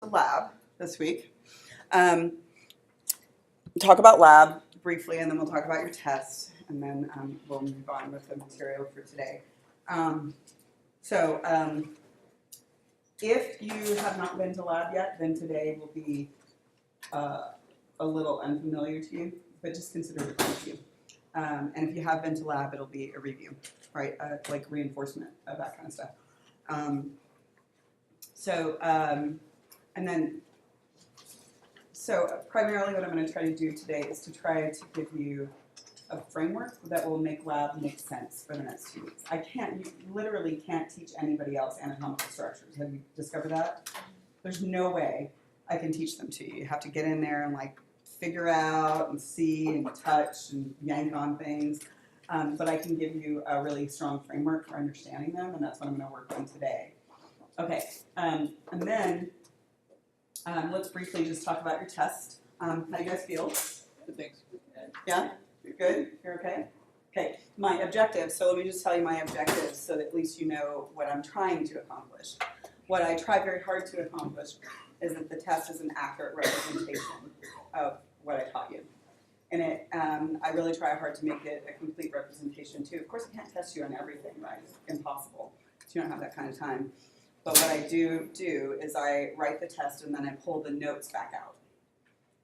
lab this week. Talk about lab briefly, and then we'll talk about your tests, and then we'll move on with the material for today. If you have not been to lab yet, then today will be a little unfamiliar to you, but just consider it a review. And if you have been to lab, it'll be a review, right? Like reinforcement of that kind of stuff. So primarily what I'm going to try to do today is to try to give you a framework that will make lab make sense for the next 2 weeks. You literally can't teach anybody else anatomical structures. Have you discovered that? There's no way I can teach them to you. You have to get in there and like figure out and see and touch and yank on things. But I can give you a really strong framework for understanding them, and that's what I'm going to work on today. Okay, and then let's briefly just talk about your test. How do you guys feel? Good, thanks. Yeah? You're good? You're okay? Okay, my objectives. So let me just tell you my objectives so that at least you know what I'm trying to accomplish. What I try very hard to accomplish is that the test is an accurate representation of what I taught you. And I really try hard to make it a complete representation too. Of course, I can't test you on everything, right? It's impossible. So you don't have that kind of time. But what I do is I write the test and then I pull the notes back out.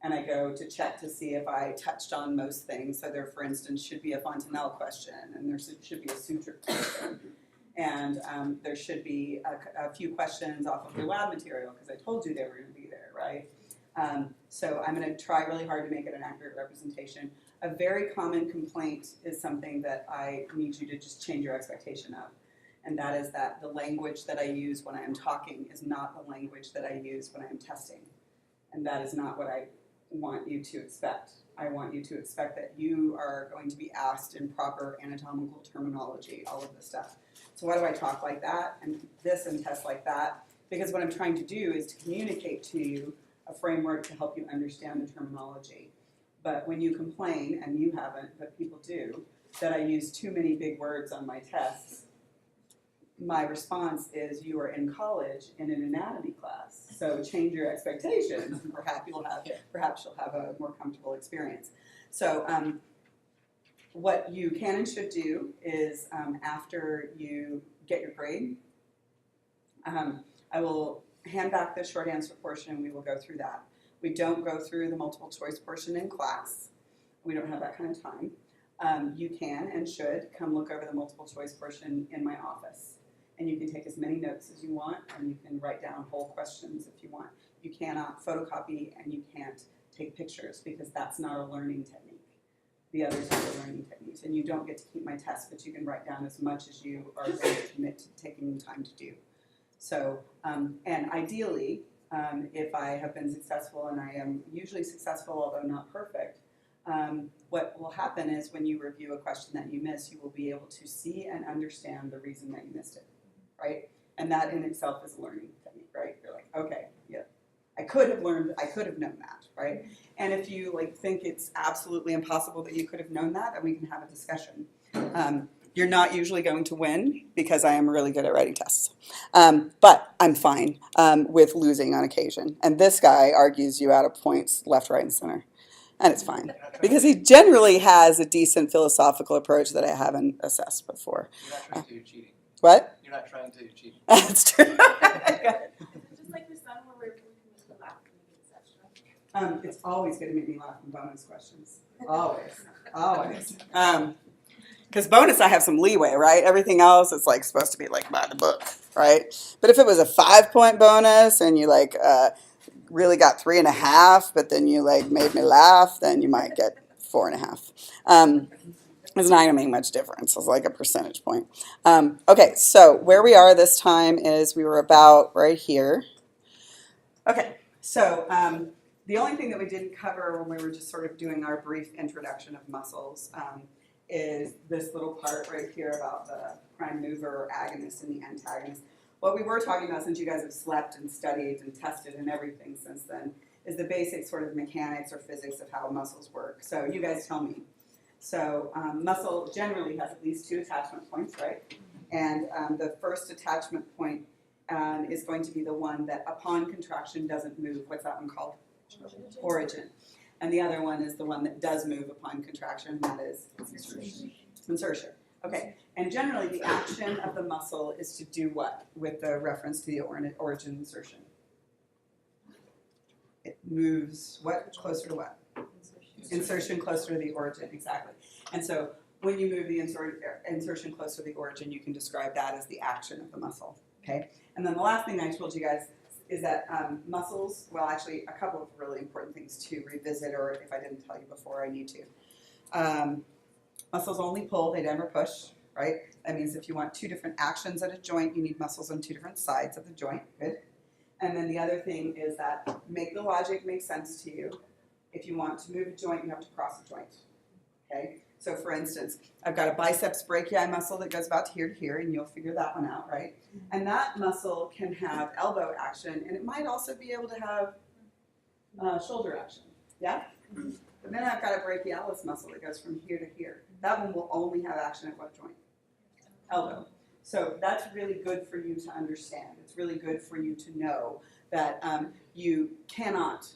And I go to check to see if I touched on most things. So there, for instance, should be a Fontenelle question, and there should be a suture question. And there should be a few questions off of your lab material, because I told you they were going to be there, right? So I'm going to try really hard to make it an accurate representation. A very common complaint is something that I need you to just change your expectation of. And that is that the language that I use when I am talking is not the language that I use when I am testing. And that is not what I want you to expect. I want you to expect that you are going to be asked in proper anatomical terminology, all of this stuff. So why do I talk like that and this and test like that? Because what I'm trying to do is to communicate to you a framework to help you understand the terminology. But when you complain, and you haven't, but people do, that I use too many big words on my tests, my response is you are in college in an anatomy class, so change your expectations, and perhaps you'll have a more comfortable experience. So what you can and should do is after you get your grade, I will hand back the short answer portion and we will go through that. We don't go through the multiple choice portion in class. We don't have that kind of time. You can and should come look over the multiple choice portion in my office. And you can take as many notes as you want, and you can write down whole questions if you want. You cannot photocopy and you can't take pictures because that's not a learning technique. The others are the learning techniques. And you don't get to keep my test, but you can write down as much as you are going to commit to taking the time to do. So, and ideally, if I have been successful, and I am usually successful, although not perfect, what will happen is when you review a question that you miss, you will be able to see and understand the reason that you missed it. Right? And that in itself is a learning technique, right? You're like, okay, yeah, I could have known that, right? And if you like think it's absolutely impossible that you could have known that, then we can have a discussion. You're not usually going to win because I am really good at writing tests. But I'm fine with losing on occasion. And this guy argues you out of points left, right, and center. And it's fine because he generally has a decent philosophical approach that I haven't assessed before. You're not trying to do cheating. What? You're not trying to do cheating. That's true. Just like the sun where we can make you laugh in the session. It's always going to make me laugh in bonus questions. Always. Because bonus, I have some leeway, right? Everything else is like supposed to be like by the book, right? But if it was a 5-point bonus and you like really got 3.5, but then you like made me laugh, then you might get 4.5. It's not going to make much difference. It's like a percentage point. Okay, so where we are this time is we were about right here. Okay, so the only thing that we didn't cover when we were just sort of doing our brief introduction of muscles is this little part right here about the prime mover or agonist and the antagonist. What we were talking about, since you guys have slept and studied and tested and everything since then, is the basic sort of mechanics or physics of how muscles work. So you guys tell me. So muscle generally has at least 2 attachment points, right? And the first attachment point is going to be the one that upon contraction doesn't move. What's that one called? Origin. And the other one is the one that does move upon contraction, that is insertion. Okay, and generally the action of the muscle is to do what with the reference to the origin insertion? It moves what closer to what? Insertion closer to the origin, exactly. And so when you move the insertion closer to the origin, you can describe that as the action of the muscle. Okay, and then the last thing I told you guys is that muscles, well, actually a couple of really important things to revisit, or if I didn't tell you before, I need to. Muscles only pull, they never push, right? That means if you want two different actions at a joint, you need muscles on two different sides of the joint. Good. And then the other thing is that make the logic make sense to you. If you want to move a joint, you have to cross a joint. Okay? So for instance, I've got a biceps brachii muscle that goes about here to here, and you'll figure that one out, right? And that muscle can have elbow action, and it might also be able to have shoulder action. Yeah? But then I've got a brachialis muscle that goes from here to here. That one will only have action at what joint? Elbow. So that's really good for you to understand. It's really good for you to know that you cannot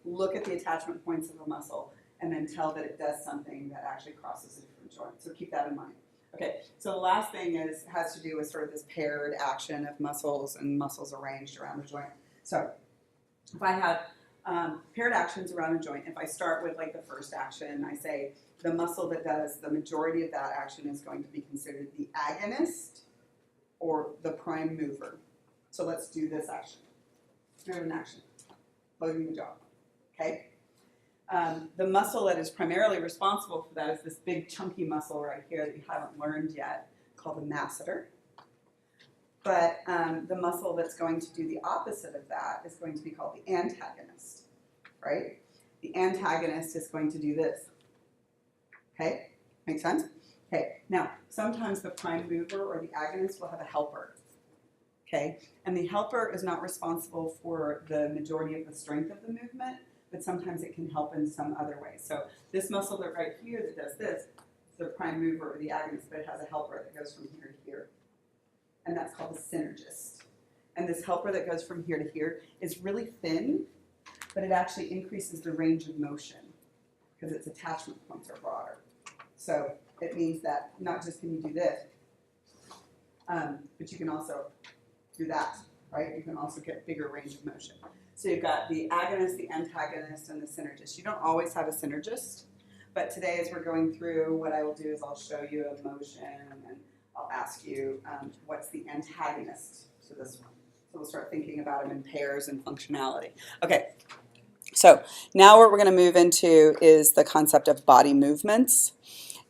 look at the attachment points of a muscle and then tell that it does something that actually crosses a different joint. So keep that in mind. Okay, so the last thing has to do with sort of this paired action of muscles and muscles arranged around the joint. So if I have paired actions around a joint, if I start with the first action, I say the muscle that does the majority of that action is going to be considered the agonist or the prime mover. So let's do this action. Here's an action. Loading the jaw. Okay? The muscle that is primarily responsible for that is this big chunky muscle right here that you haven't learned yet, called the masseter. But the muscle that's going to do the opposite of that is going to be called the antagonist, right? The antagonist is going to do this. Okay? Make sense? Okay. Now, sometimes the prime mover or the agonist will have a helper. Okay? And the helper is not responsible for the majority of the strength of the movement, but sometimes it can help in some other way. So this muscle that right here that does this is the prime mover or the agonist, but it has a helper that goes from here to here. And that's called the synergist. And this helper that goes from here to here is really thin, but it actually increases the range of motion because its attachment points are broader. So it means that not just can you do this, but you can also do that, right? You can also get bigger range of motion. So you've got the agonist, the antagonist, and the synergist. You don't always have a synergist, but today as we're going through, what I will do is I'll show you a motion, and I'll ask you what's the antagonist to this one. So we'll start thinking about them in pairs and functionality. Okay, so now what we're going to move into is the concept of body movements.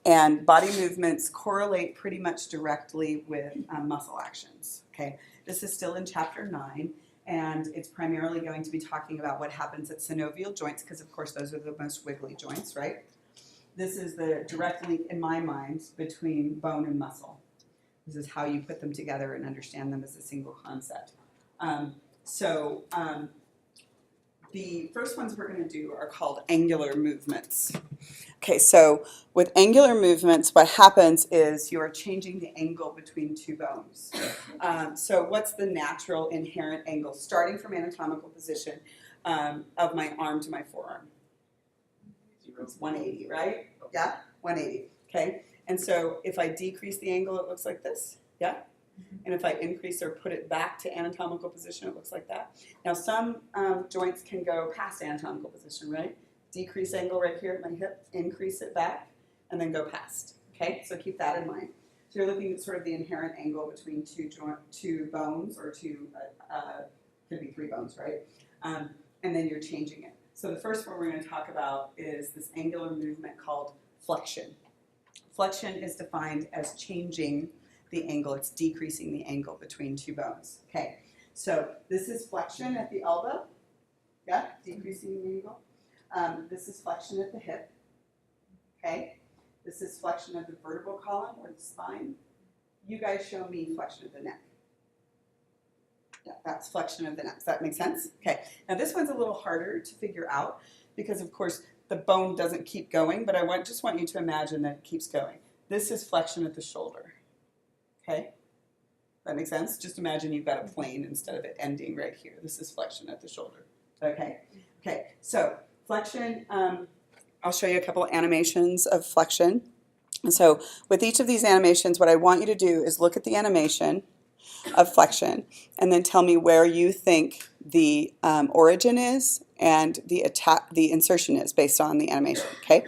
And body movements correlate pretty much directly with muscle actions. Okay, this is still in chapter 9. And it's primarily going to be talking about what happens at synovial joints, because of course those are the most wiggly joints, right? This is the direct link, in my mind, between bone and muscle. This is how you put them together and understand them as a single concept. The first ones we're going to do are called angular movements. Okay, so with angular movements, what happens is you are changing the angle between two bones. So what's the natural inherent angle, starting from anatomical position of my arm to my forearm? It's 180, right? Yeah, 180. Okay, and so if I decrease the angle, it looks like this. Yeah. And if I increase or put it back to anatomical position, it looks like that. Now some joints can go past anatomical position, right? Decrease angle right here at my hip, increase it back, and then go past. Okay, so keep that in mind. So you're looking at sort of the inherent angle between two bones, or could be three bones, right? And then you're changing it. So the first one we're going to talk about is this angular movement called flexion. Flexion is defined as changing the angle. It's decreasing the angle between two bones. Okay, so this is flexion at the elbow. Yeah, decreasing the angle. This is flexion at the hip. Okay, this is flexion of the vertebral column or the spine. You guys show me flexion of the neck. Yeah, that's flexion of the neck. Does that make sense? Okay, now this one's a little harder to figure out because, of course, the bone doesn't keep going, but I just want you to imagine that it keeps going. This is flexion at the shoulder. Okay? That makes sense? Just imagine you've got a plane instead of it ending right here. This is flexion at the shoulder. Okay. Okay. So flexion. I'll show you a couple of animations of flexion. And so with each of these animations, what I want you to do is look at the animation of flexion and then tell me where you think the origin is and the insertion is based on the animation. Okay.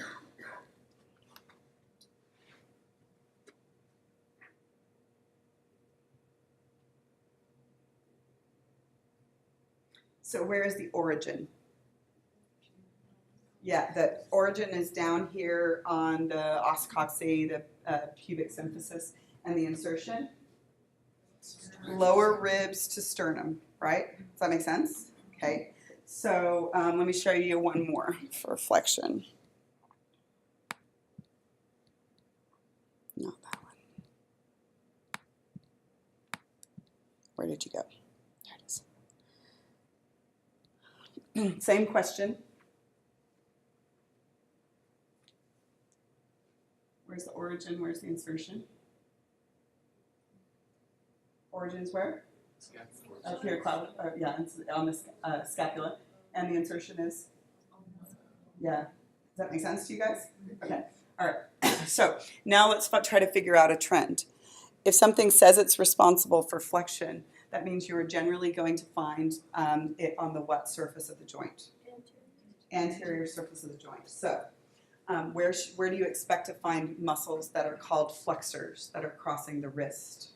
So where is the origin? Yeah, the origin is down here on the os coxae, the pubic symphysis, and the insertion. Lower ribs to sternum, right? Does that make sense? Okay. So let me show you one more for flexion. Not that one. Where did you go? There it is. Same question. Where's the origin? Where's the insertion? Origin's where? Up here, yeah, it's on the scapula. And the insertion is? Yeah. Does that make sense to you guys? Okay. All right. So now let's try to figure out a trend. If something says it's responsible for flexion, that means you are generally going to find it on the what surface of the joint? Anterior surface of the joint. So where do you expect to find muscles that are called flexors that are crossing the wrist?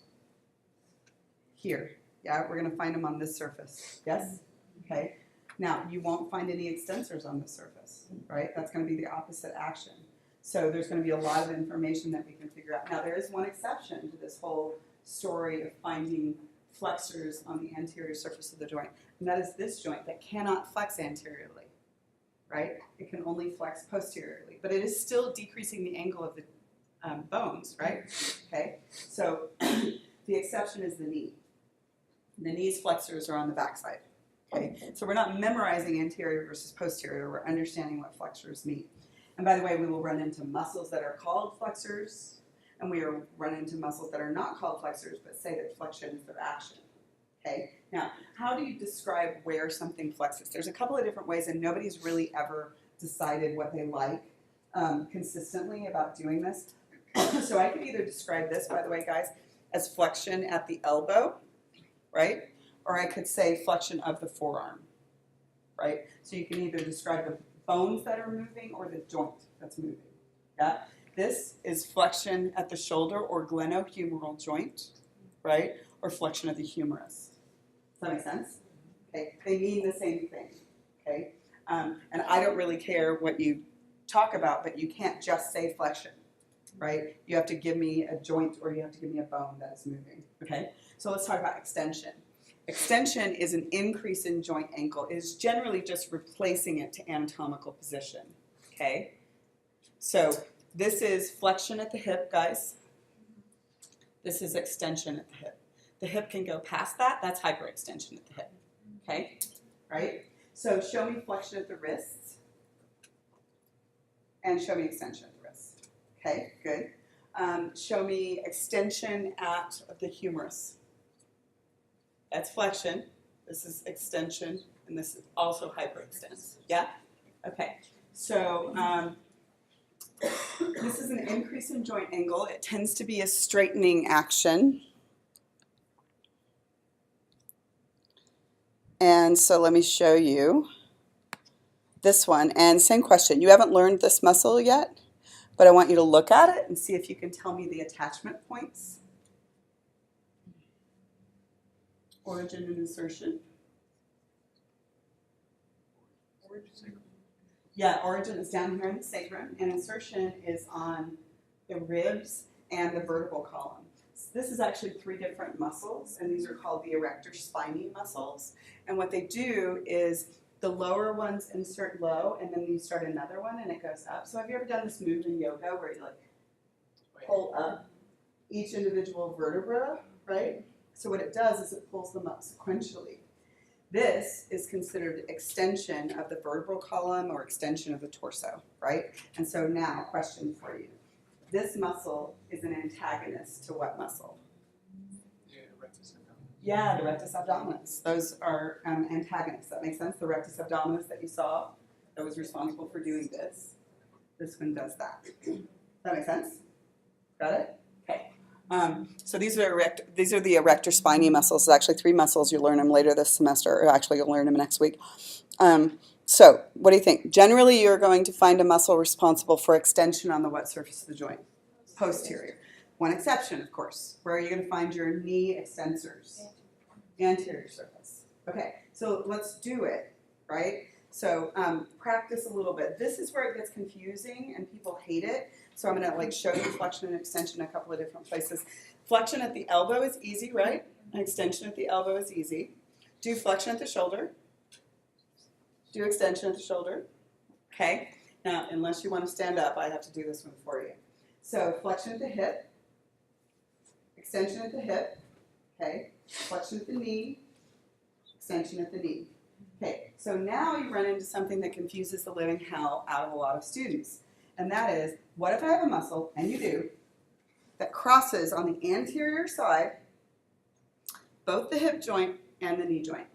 Here. Yeah, we're going to find them on this surface. Yes? Okay. Now, you won't find any extensors on this surface, right? That's going to be the opposite action. So there's going to be a lot of information that we can figure out. Now, there is one exception to this whole story of finding flexors on the anterior surface of the joint, and that is this joint that cannot flex anteriorly, right? It can only flex posteriorly, but it is still decreasing the angle of the bones, right? Okay, so the exception is the knee. The knee's flexors are on the backside. Okay, so we're not memorizing anterior versus posterior, we're understanding what flexors mean. And by the way, we will run into muscles that are called flexors, and we will run into muscles that are not called flexors, but say that flexion is their action. Okay, now, how do you describe where something flexes? There's a couple of different ways, and nobody's really ever decided what they like consistently about doing this. So I could either describe this, by the way, guys, as flexion at the elbow, right? Or I could say flexion of the forearm, right? So you can either describe the bones that are moving or the joint that's moving, yeah? This is flexion at the shoulder or glenohumeral joint, right? Or flexion of the humerus. Does that make sense? Okay, they mean the same thing, okay? And I don't really care what you talk about, but you can't just say flexion, right? You have to give me a joint or you have to give me a bone that is moving, okay? So let's talk about extension. Extension is an increase in joint angle. It is generally just replacing it to anatomical position, okay? So this is flexion at the hip, guys. This is extension at the hip. The hip can go past that. That's hyperextension at the hip, okay? Right? So show me flexion at the wrists and show me extension at the wrists. Okay, good. Show me extension at the humerus. That's flexion. This is extension, and this is also hyperextension. Yeah? Okay. So this is an increase in joint angle. It tends to be a straightening action. And so let me show you this one. And same question. You haven't learned this muscle yet, but I want you to look at it and see if you can tell me the attachment points. Origin and insertion. Yeah, origin is down here in the sacrum, and insertion is on the ribs and the vertebral column. So this is actually 3 different muscles, and these are called the erector spinae muscles. And what they do is the lower ones insert low, and then you start another one, and it goes up. So have you ever done this move in yoga where you like pull up each individual vertebra, right? So what it does is it pulls them up sequentially. This is considered extension of the vertebral column or extension of the torso, right? And so now, question for you. This muscle is an antagonist to what muscle? Yeah, rectus. Yeah, the rectus abdominis. Those are antagonists. That makes sense? The rectus abdominis that you saw, that was responsible for doing this. This one does that. That make sense? Got it? Okay. So these are the erector spinae muscles. There's actually 3 muscles. You'll learn them later this semester, or actually you'll learn them next week. So what do you think? Generally, you're going to find a muscle responsible for extension on the what surface of the joint? Posterior. One exception, of course. Where are you going to find your knee extensors? Anterior surface. Okay, so let's do it, right? So practice a little bit. This is where it gets confusing and people hate it. So I'm going to like show you flexion and extension in a couple of different places. Flexion at the elbow is easy, right? And extension at the elbow is easy. Do flexion at the shoulder. Do extension at the shoulder. Okay. Now, unless you want to stand up, I have to do this one for you. So flexion at the hip. Extension at the hip, okay, flexion at the knee, extension at the knee. Okay, so now you run into something that confuses the living hell out of a lot of students. And that is, what if I have a muscle, and you do, that crosses on the anterior side, both the hip joint and the knee joint?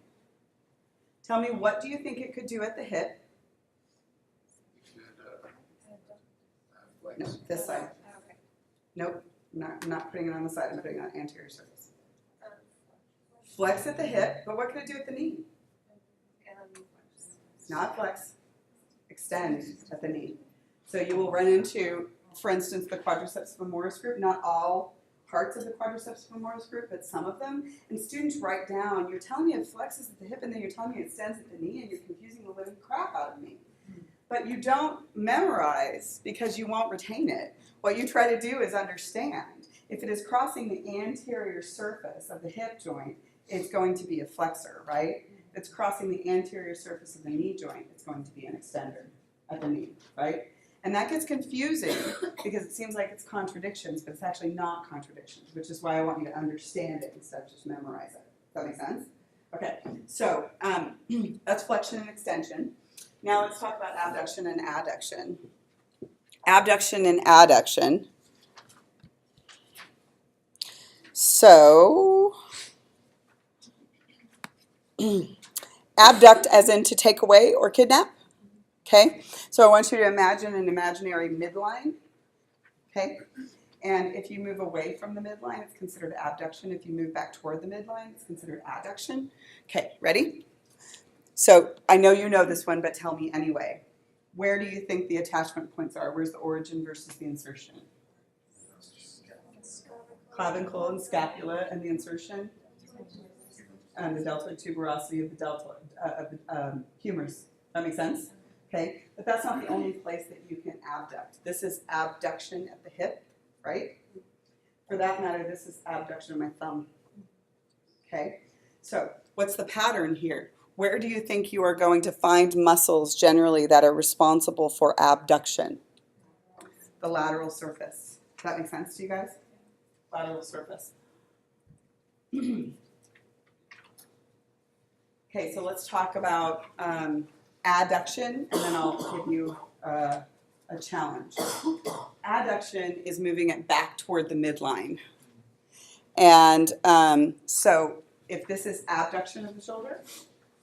Tell me, what do you think it could do at the hip? No, this side. Nope. I'm not putting it on the side, I'm putting it on anterior surface. Flex at the hip, but what can it do at the knee? Not flex, extend at the knee. So you will run into, for instance, the quadriceps femoris group, not all parts of the quadriceps femoris group, but some of them. And students write down, you're telling me it flexes at the hip and then you're telling me it extends at the knee and you're confusing the living crap out of me. But you don't memorize because you won't retain it. What you try to do is understand. If it is crossing the anterior surface of the hip joint, it's going to be a flexor, right? If it's crossing the anterior surface of the knee joint, it's going to be an extender at the knee, right? And that gets confusing because it seems like it's contradictions, but it's actually not contradictions, which is why I want you to understand it instead of just memorize it. Does that make sense? Okay, so that's flexion and extension. Now let's talk about abduction and adduction. Abduction and adduction. So, abduct as in to take away or kidnap. Okay, so I want you to imagine an imaginary midline. Okay, and if you move away from the midline, it's considered abduction. If you move back toward the midline, it's considered adduction. Okay, ready? So I know you know this one, but tell me anyway. Where do you think the attachment points are? Where's the origin versus the insertion? Clavicle and scapula, and the insertion? And the deltoid tuberosity of the humerus. That makes sense? Okay, but that's not the only place that you can abduct. This is abduction at the hip, right? For that matter, this is abduction of my thumb. Okay, so what's the pattern here? Where do you think you are going to find muscles generally that are responsible for abduction? The lateral surface. Does that make sense to you guys? Lateral surface. Okay, so let's talk about adduction, and then I'll give you a challenge. Adduction is moving it back toward the midline. And so if this is abduction of the shoulder,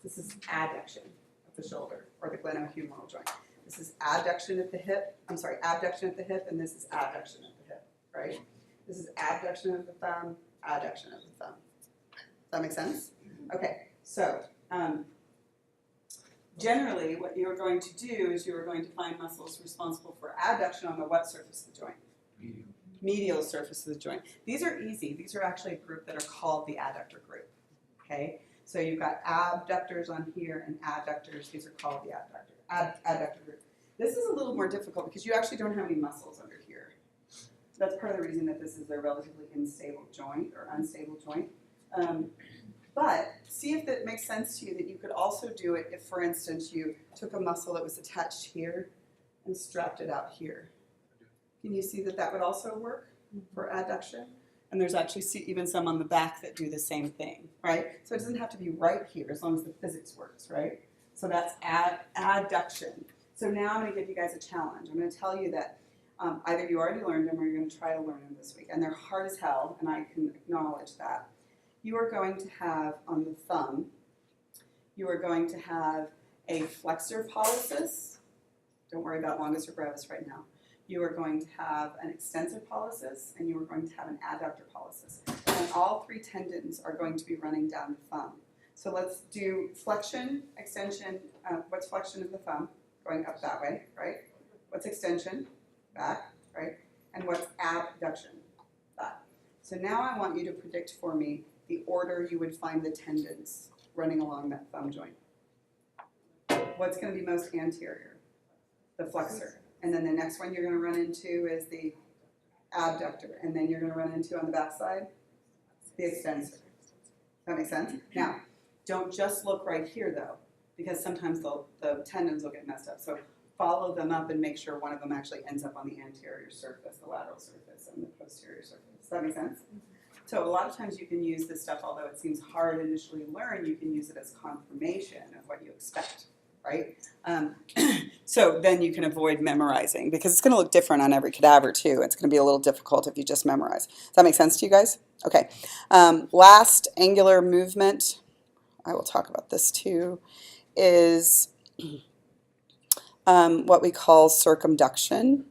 this is adduction of the shoulder, or the glenohumeral joint. This is adduction at the hip, abduction at the hip, and this is adduction at the hip, right? This is abduction of the thumb, adduction of the thumb. Does that make sense? Okay, so generally what you're going to do is you're going to find muscles responsible for adduction on the what surface of the joint? Medial surface of the joint. These are easy. These are actually a group that are called the adductor group, okay? So you've got abductors on here and adductors. These are called the adductor group. This is a little more difficult because you actually don't have any muscles under here. That's part of the reason that this is a relatively unstable joint or unstable joint. But see if that makes sense to you that you could also do it if, for instance, you took a muscle that was attached here and strapped it out here. Can you see that that would also work for adduction? And there's actually even some on the back that do the same thing, right? So it doesn't have to be right here as long as the physics works, right? So that's adduction. So now I'm going to give you guys a challenge. I'm going to tell you that either you already learned them or you're going to try to learn them this week. And they're hard as hell, and I can acknowledge that. you are going to have on the thumb, you are going to have a flexor pollicis. Don't worry about longus or brevis right now. You are going to have an extensor pollicis, and you are going to have an adductor pollicis. And all three tendons are going to be running down the thumb. So let's do flexion, extension. What's flexion of the thumb? Going up that way, right? What's extension? Back, right? And what's abduction? That. So now I want you to predict for me the order you would find the tendons running along that thumb joint. What's going to be most anterior? The flexor. And then the next one you're going to run into is the abductor. And then you're going to run into on the back side, the extensor. That makes sense? Now, don't just look right here though, because sometimes the tendons will get messed up. So follow them up and make sure one of them actually ends up on the anterior surface, the lateral surface, and the posterior surface. Does that make sense? So a lot of times you can use this stuff, although it seems hard initially to learn, you can use it as confirmation of what you expect, right? So then you can avoid memorizing, because it's going to look different on every cadaver too. It's going to be a little difficult if you just memorize. Does that make sense to you guys? Okay. Last angular movement, I will talk about this too, is what we call circumduction.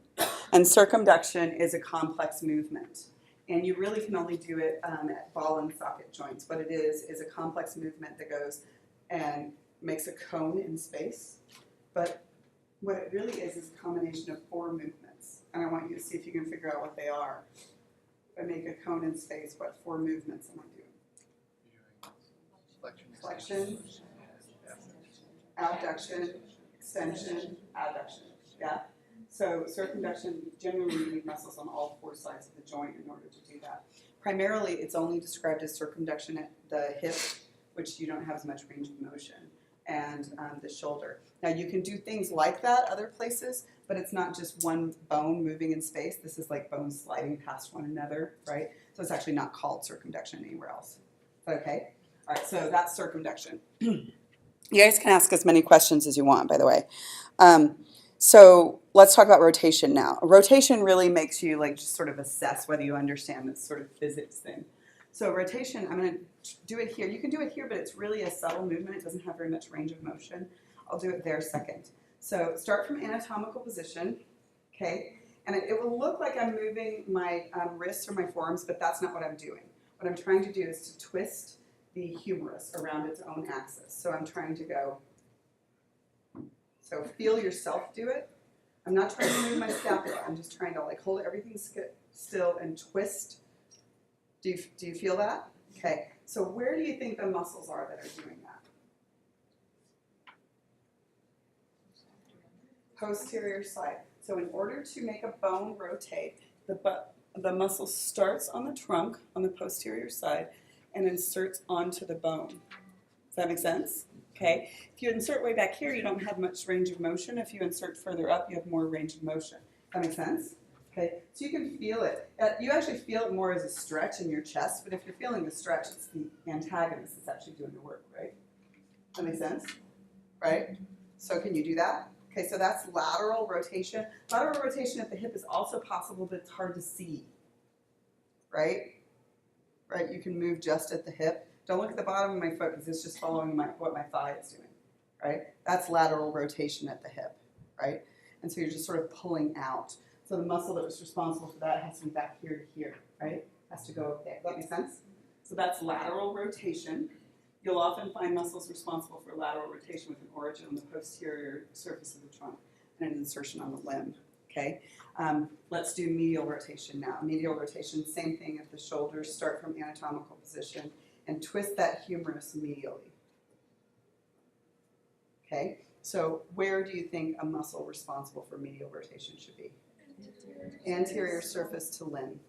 And circumduction is a complex movement. And you really can only do it at ball and socket joints. What it is a complex movement that goes and makes a cone in space. But what it really is a combination of 4 movements. And I want you to see if you can figure out what they are. If I make a cone in space, what 4 movements am I doing? Flexion, abduction, extension, adduction. Yeah? So circumduction, generally you need muscles on all 4 sides of the joint in order to do that. Primarily, it's only described as circumduction at the hip, which you don't have as much range of motion, and the shoulder. Now you can do things like that other places, but it's not just one bone moving in space. This is like bones sliding past one another, right? So it's actually not called circumduction anywhere else. Okay? All right, so that's circumduction. You guys can ask as many questions as you want, by the way. So let's talk about rotation now. Rotation really makes you like just sort of assess whether you understand this sort of physics thing. So rotation, I'm going to do it here. You can do it here, but it's really a subtle movement. It doesn't have very much range of motion. I'll do it there second. So start from anatomical position, okay? And it will look like I'm moving my wrists or my forearms, but that's not what I'm doing. What I'm trying to do is to twist the humerus around its own axis. So I'm trying to go. So feel yourself do it. I'm not trying to move my scapula. I'm just trying to like hold everything still and twist. Do you feel that? Okay. So where do you think the muscles are that are doing that? Posterior side. So in order to make a bone rotate, the muscle starts on the trunk on the posterior side and inserts onto the bone. Does that make sense? Okay. If you insert way back here, you don't have much range of motion. If you insert further up, you have more range of motion. That makes sense? Okay. So you can feel it. You actually feel it more as a stretch in your chest, but if you're feeling the stretch, it's the antagonist that's actually doing the work, right? That makes sense? Right? So can you do that? Okay, so that's lateral rotation. Lateral rotation at the hip is also possible, but it's hard to see. Right? Right? You can move just at the hip. Don't look at the bottom of my foot because it's just following what my thigh is doing, right? That's lateral rotation at the hip, right? And so you're just sort of pulling out. So the muscle that was responsible for that has to be back here to here, right? Has to go up there. Does that make sense? So that's lateral rotation. You'll often find muscles responsible for lateral rotation with an origin on the posterior surface of the trunk and an insertion on the limb, okay? Let's do medial rotation now. Medial rotation, same thing at the shoulders. Start from anatomical position and twist that humerus medially. Okay, so where do you think a muscle responsible for medial rotation should be? Anterior surface to limb.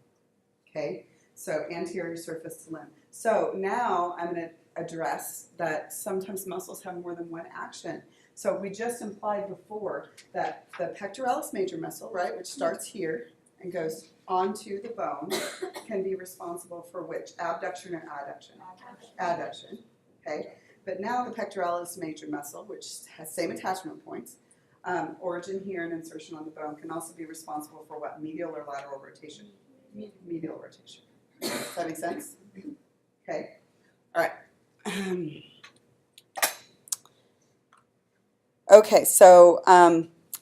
Okay, so anterior surface to limb. So now I'm going to address that sometimes muscles have more than one action. So we just implied before that the pectoralis major muscle, right, which starts here and goes onto the bone, can be responsible for which? Abduction or adduction? Adduction. Okay. But now the pectoralis major muscle, which has same attachment points, origin here and insertion on the bone, can also be responsible for what? Medial or lateral rotation? Medial rotation. Does that make sense? Okay. All right. Okay, so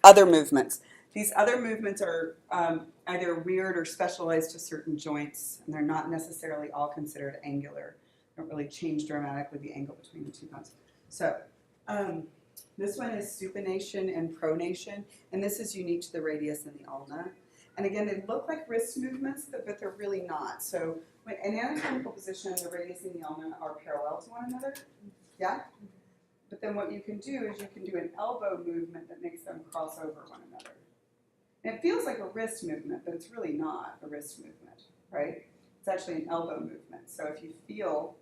other movements. These other movements are either weird or specialized to certain joints, and they're not necessarily all considered angular. They don't really change dramatically the angle between the two bones. So this one is supination and pronation, and this is unique to the radius and the ulna. And again, they look like wrist movements, but they're really not. So when in anatomical position, the radius and the ulna are parallel to one another. Yeah? But then what you can do is you can do an elbow movement that makes them cross over one another. And it feels like a wrist movement, but it's really not a wrist movement, right? It's actually an elbow movement. So if you feel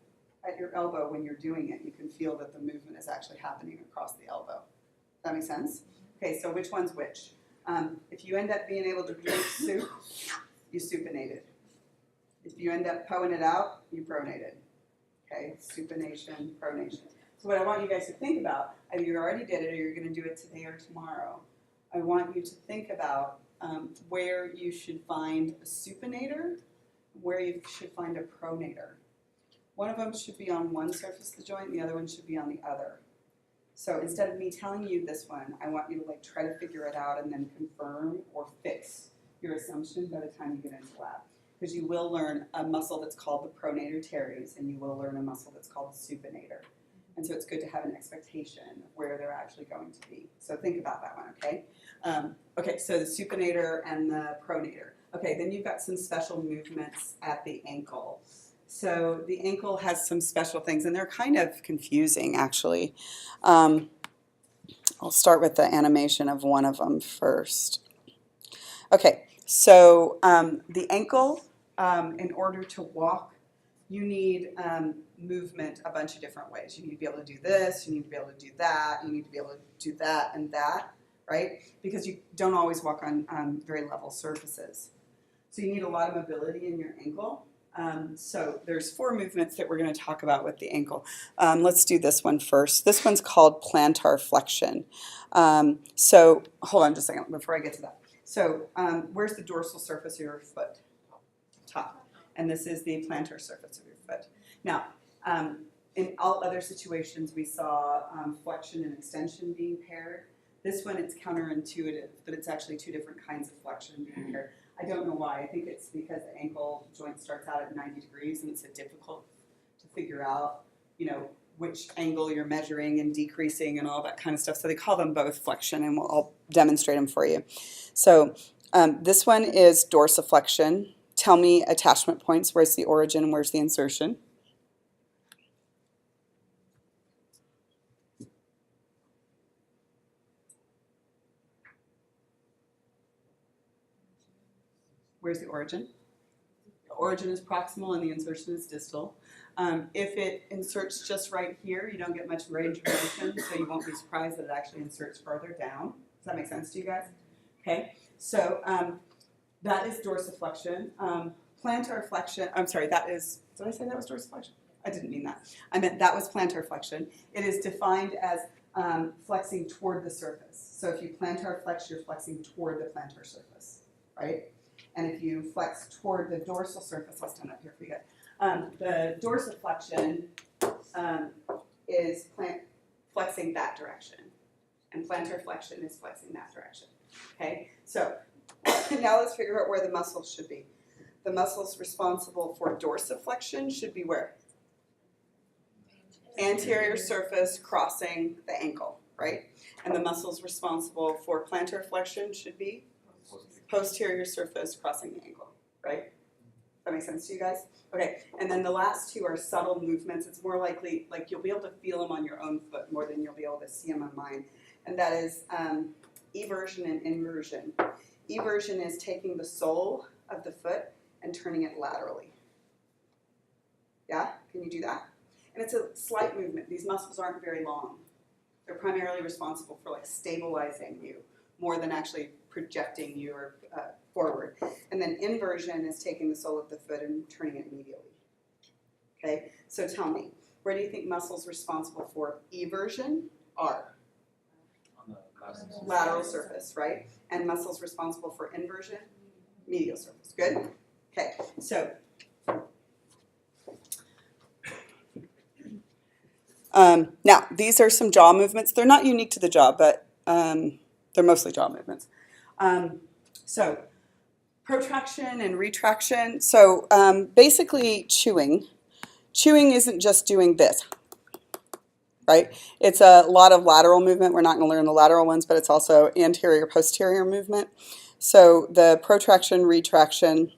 at your elbow when you're doing it, you can feel that the movement is actually happening across the elbow. Does that make sense? Okay, so which one's which? If you end up being able to drink soup, you supinated. If you end up poing it out, you pronated. Okay, supination, pronation. So what I want you guys to think about, either you already did it or you're going to do it today or tomorrow, I want you to think about where you should find a supinator, where you should find a pronator. One of them should be on one surface of the joint, and the other one should be on the other. So instead of me telling you this one, I want you to like try to figure it out and then confirm or fix your assumption by the time you get into lab. Because you will learn a muscle that's called the pronator teres, and you will learn a muscle that's called the supinator. And so it's good to have an expectation of where they're actually going to be. So think about that one, okay? Okay, so the supinator and the pronator. Okay, then you've got some special movements at the ankle. So the ankle has some special things, and they're kind of confusing, actually. I'll start with the animation of one of them first. Okay, so the ankle, in order to walk, you need movement a bunch of different ways. You need to be able to do this, you need to be able to do that, you need to be able to do that and that, right? Because you don't always walk on very level surfaces. So you need a lot of mobility in your ankle. So there's 4 movements that we're going to talk about with the ankle. Let's do this one first. This one's called plantar flexion. So hold on just a second before I get to that. So where's the dorsal surface of your foot? Top. And this is the plantar surface of your foot. Now, in all other situations, we saw flexion and extension being paired. This one, it's counterintuitive, but it's actually 2 different kinds of flexion being paired. I don't know why. I think it's because the ankle joint starts out at 90 degrees, and it's difficult to figure out, you know, which angle you're measuring and decreasing and all that kind of stuff. So they call them both flexion, and I'll demonstrate them for you. So this one is dorsiflexion. Tell me attachment points. Where's the origin and where's the insertion? Where's the origin? The origin is proximal and the insertion is distal. If it inserts just right here, you don't get much range of motion, so you won't be surprised that it actually inserts further down. Does that make sense to you guys? Okay, so that is dorsiflexion. Plantar flexion, I'm sorry, that is, did I say that was dorsiflexion? I didn't mean that. I meant that was plantar flexion. It is defined as flexing toward the surface. So if you plantar flex, you're flexing toward the plantar surface, right? And if you flex toward the dorsal surface, I'll stand up here for you guys. The dorsiflexion is flexing that direction, and plantar flexion is flexing that direction. Okay, so now let's figure out where the muscles should be. The muscles responsible for dorsiflexion should be where? Anterior surface crossing the ankle, right? And the muscles responsible for plantar flexion should be posterior surface crossing the ankle, right? That makes sense to you guys? Okay, and then the last 2 are subtle movements. It's more likely, like you'll be able to feel them on your own foot more than you'll be able to see them on mine. And that is eversion and inversion. Eversion is taking the sole of the foot and turning it laterally. Yeah, can you do that? And it's a slight movement. These muscles aren't very long. They're primarily responsible for like stabilizing you more than actually projecting you or forward. And then inversion is taking the sole of the foot and turning it medially. Okay, so tell me, where do you think muscles responsible for eversion are? On the Lateral surface, right? And muscles responsible for inversion? Medial surface. Good? Okay, so Now, these are some jaw movements. They're not unique to the jaw, but they're mostly jaw movements. So, protraction and retraction. So, basically, chewing. Chewing isn't just doing this, right? It's a lot of lateral movement. We're not going to learn the lateral ones, but it's also anterior-posterior movement. So, the protraction, retraction,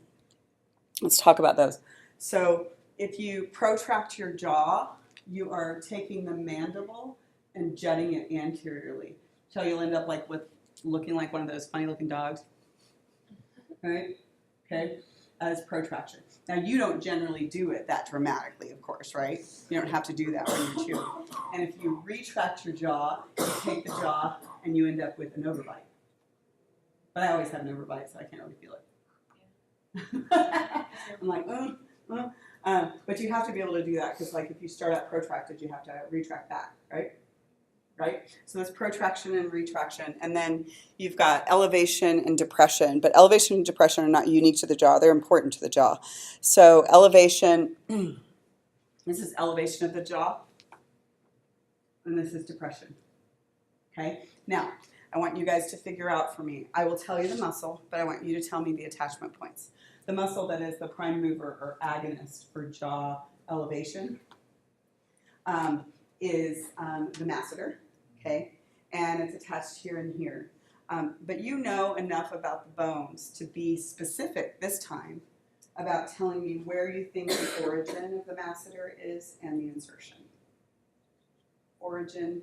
let's talk about those. So, if you protract your jaw, you are taking the mandible and jutting it anteriorly. So you'll end up like with looking like one of those funny looking dogs. Right? Okay? As protraction. Now you don't generally do it that dramatically, of course, right? You don't have to do that when you're chewing. And if you retract your jaw, you take the jaw and you end up with an overbite. But I always have an overbite, so I can't really feel it. I'm like, but you have to be able to do that because, like, if you start out protracted, you have to retract back, right? Right? So that's protraction and retraction. And then you've got elevation and depression. But elevation and depression are not unique to the jaw. They're important to the jaw. So elevation, this is elevation of the jaw. And this is depression. Okay? Now, I want you guys to figure out for me. I will tell you the muscle, but I want you to tell me the attachment points. The muscle that is the prime mover or agonist for jaw elevation is the masseter, okay? And it's attached here and here. But you know enough about the bones to be specific this time about telling me where you think the origin of the masseter is and the insertion. Origin,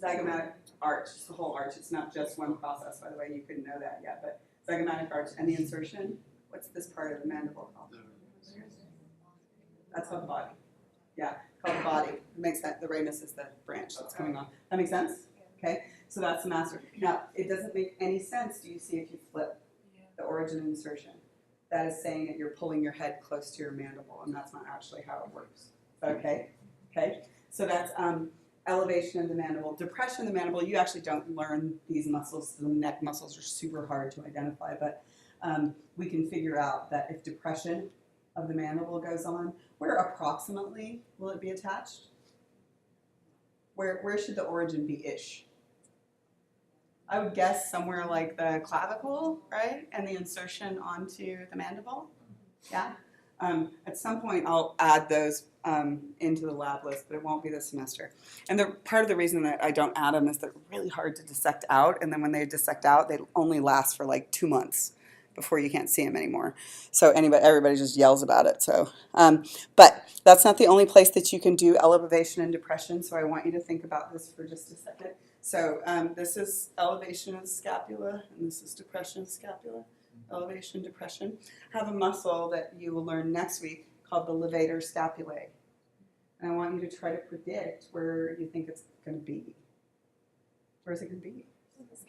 zygomatic arch, it's the whole arch. It's not just one process, by the way. You couldn't know that yet, but zygomatic arch and the insertion. What's this part of the mandible called? That's called the body. Yeah, called the body. It makes that the ramus is the branch that's coming on. That makes sense? Okay, so that's the masseter. Now, it doesn't make any sense, do you see, if you flip the origin and insertion. That is saying that you're pulling your head close to your mandible, and that's not actually how it works. Okay? Okay? So that's elevation of the mandible. Depression of the mandible, you actually don't learn these muscles. The neck muscles are super hard to identify, but we can figure out that if depression of the mandible goes on, where approximately will it be attached? Where should the origin be ish? I would guess somewhere like the clavicle, right? And the insertion onto the mandible. Yeah? At some point I'll add those into the lab list, but it won't be this semester. And part of the reason that I don't add them is they're really hard to dissect out, and then when they dissect out, they only last for like 2 months before you can't see them anymore. So everybody just yells about it. So, but that's not the only place that you can do elevation and depression, so I want you to think about this for just a second. So this is elevation of the scapula, and this is depression of the scapula. Elevation, depression. Have a muscle that you will learn next week called the levator scapulae. And I want you to try to predict where you think it's going to be. Where is it going to be? It's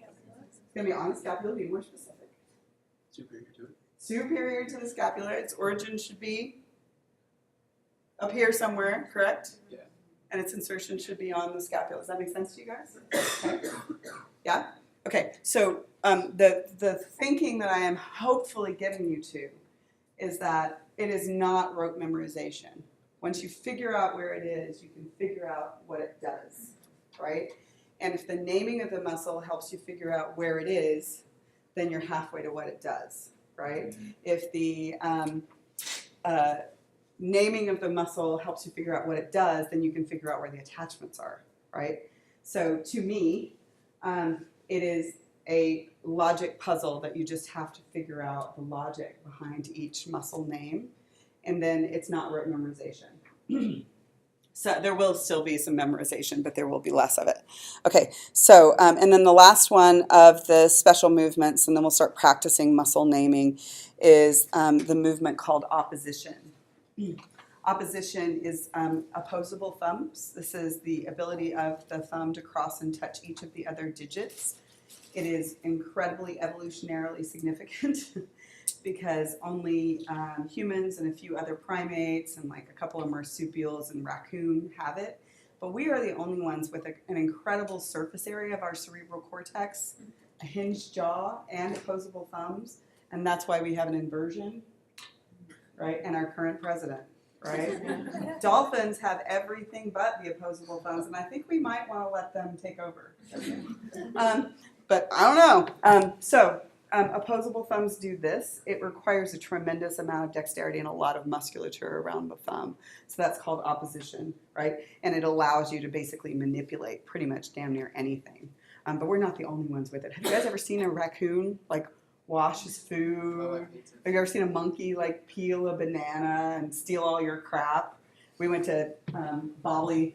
going to be on the scapula, be more specific. Superior to it. Superior to the scapula. Its origin should be up here somewhere, correct? Yeah. And its insertion should be on the scapula. Does that make sense to you guys? Okay. Yeah? Okay, so the thinking that I am hopefully getting you to is that it is not rote memorization. Once you figure out where it is, you can figure out what it does, right? And if the naming of the muscle helps you figure out where it is, then you're halfway to what it does, right? If the naming of the muscle helps you figure out what it does, then you can figure out where the attachments are, right? So to me, it is a logic puzzle that you just have to figure out the logic behind each muscle name, and then it's not rote memorization. So there will still be some memorization, but there will be less of it. Okay, so, and then the last one of the special movements, and then we'll start practicing muscle naming, is the movement called opposition. Opposition is opposable thumbs. This is the ability of the thumb to cross and touch each of the other digits. It is incredibly evolutionarily significant because only humans and a few other primates and like a couple of marsupials and raccoon have it. But we are the only ones with an incredible surface area of our cerebral cortex, a hinged jaw, and opposable thumbs. And that's why we have an inversion, right? And our current president. right? Dolphins have everything but the opposable thumbs, and I think we might want to let them take over. But I don't know. Opposable thumbs do this. It requires a tremendous amount of dexterity and a lot of musculature around the thumb. So that's called opposition, right? And it allows you to basically manipulate pretty much damn near anything. But we're not the only ones with it. Have you guys ever seen a raccoon like wash his food? Have you ever seen a monkey like peel a banana and steal all your crap? We went to Bali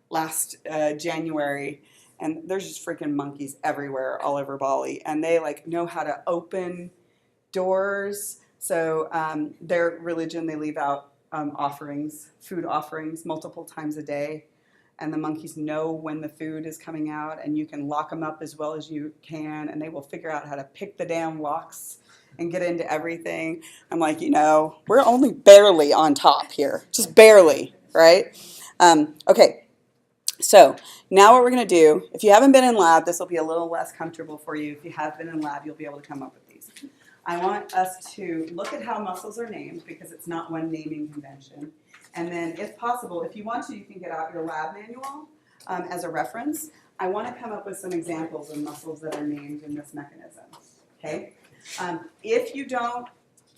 last January, and there's just freaking monkeys everywhere, all over Bali, and they like know how to open doors. So their religion, they leave out offerings, food offerings, multiple times a day, and the monkeys know when the food is coming out, and you can lock them up as well as you can, and they will figure out how to pick the damn locks and get into everything. I'm like, we're only barely on top here, just barely, right? Okay. So now what we're going to do, if you haven't been in lab, this will be a little less comfortable for you. If you have been in lab, you'll be able to come up with these. I want us to look at how muscles are named because it's not one naming convention. And then if possible, if you want to, you can get out your lab manual as a reference. I want to come up with some examples of muscles that are named in this mechanism. Okay? If you don't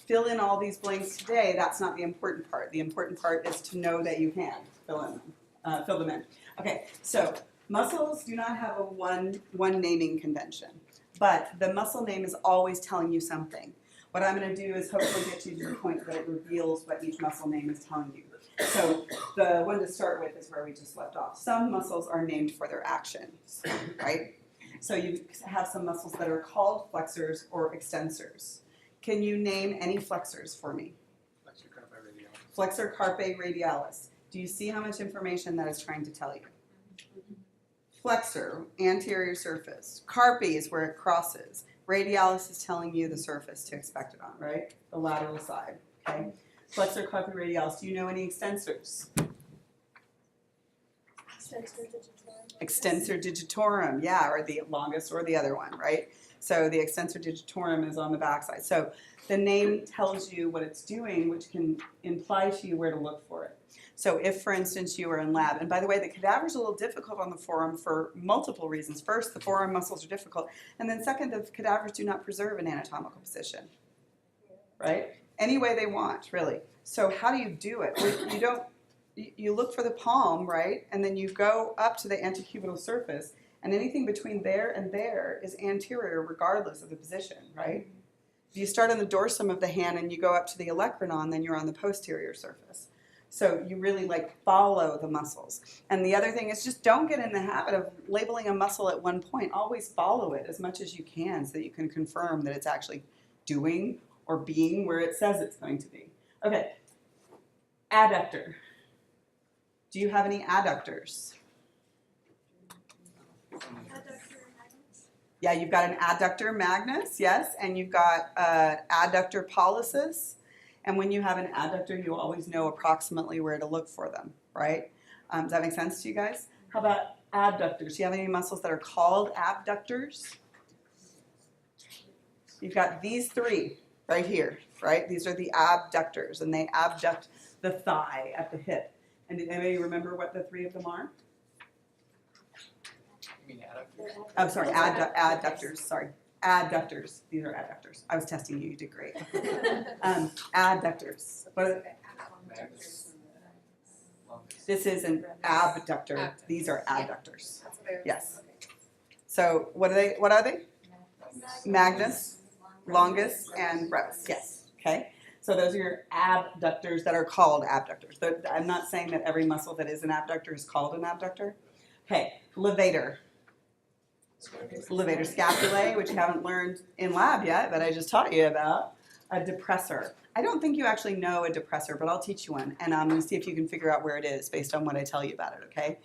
fill in all these blanks today, that's not the important part. The important part is to know that you can fill them in. Okay, so muscles do not have a one naming convention, but the muscle name is always telling you something. What I'm going to do is hopefully get you to the point that it reveals what each muscle name is telling you. So the one to start with is where we just left off. Some muscles are named for their actions, right? So you have some muscles that are called flexors or extensors. Can you name any flexors for me? Flexor carpi radialis. Flexor carpi radialis. Do you see how much information that is trying to tell you? Flexor, anterior surface. Carpi is where it crosses. Radialis is telling you the surface to expect it on, right? The lateral side, okay? Flexor carpi radialis. Do you know any extensors? Extensor digitorum, yeah, or the longus or the other one, right? So the extensor digitorum is on the backside. So the name tells you what it's doing, which can imply to you where to look for it. So if, for instance, you were in lab, and by the way, the cadaver is a little difficult on the forearm for multiple reasons. First, the forearm muscles are difficult, and then second, the cadavers do not preserve an anatomical position, right? Any way they want, really. So how do you do it? You look for the palm, right, and then you go up to the antecubital surface, and anything between there and there is anterior regardless of the position, right? If you start on the dorsum of the hand and you go up to the olecranon, then you're on the posterior surface. So you really follow the muscles. And the other thing is just don't get in the habit of labeling a muscle at one point. Always follow it as much as you can so that you can confirm that it's actually doing or being where it says it's going to be. Okay, adductor. Do you have any adductors? Yeah, you've got an adductor magnus, yes, and you've got adductor pollicis. And when you have an adductor, you always know approximately where to look for them, right? Does that make sense to you guys? How about abductors? Do you have any muscles that are called abductors? You've got these three right here, right? These are the abductors, and they abduct the thigh at the hip. And did anybody remember what the three of them are? You mean adductors? I'm sorry, adductors, sorry. Adductors. These are adductors. I was testing you. You did great. Adductors. What are they? This is an abductor. These are adductors. Yes. So what are they? What are they? Magnus, longus, and brevis. Yes. Okay. So those are your abductors that are called abductors. I'm not saying that every muscle that is an abductor is called an abductor. Okay. Levator. Levator scapulae, which you haven't learned in lab yet, but I just taught you about. A depressor. I don't think you actually know a depressor, but I'll teach you one, and I'm going to see if you can figure out where it is based on what I tell you about it, okay?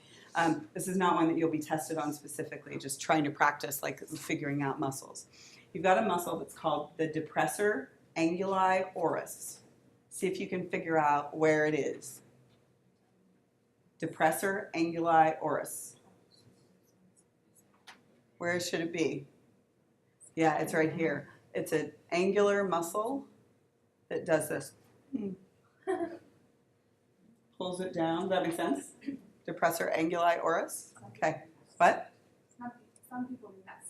This is not one that you'll be tested on specifically, just trying to practice figuring out muscles. You've got a muscle that's called the depressor anguli oris. See if you can figure out where it is. Depressor anguli oris. Where should it be? Yeah, it's right here. It's an angular muscle that does this. pulls it down. Does that make sense? Depressor anguli oris. Okay. What? Some people do that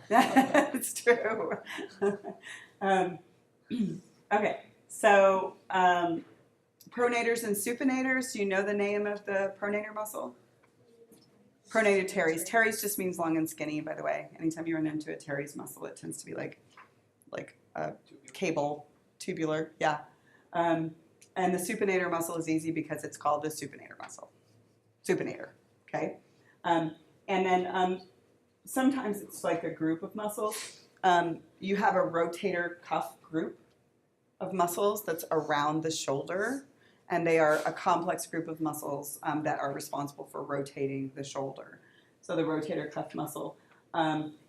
snip. It's true. Okay. So pronators and supinators. Do you know the name of the pronator muscle? Pronator teres. Teres just means long and skinny, by the way. Anytime you run into a teres muscle, it tends to be like a cable, tubular, yeah. And the supinator muscle is easy because it's called the supinator muscle. Supinator, okay? And then sometimes it's like a group of muscles. You have a rotator cuff group of muscles that's around the shoulder, and they are a complex group of muscles that are responsible for rotating the shoulder. So the rotator cuff muscle.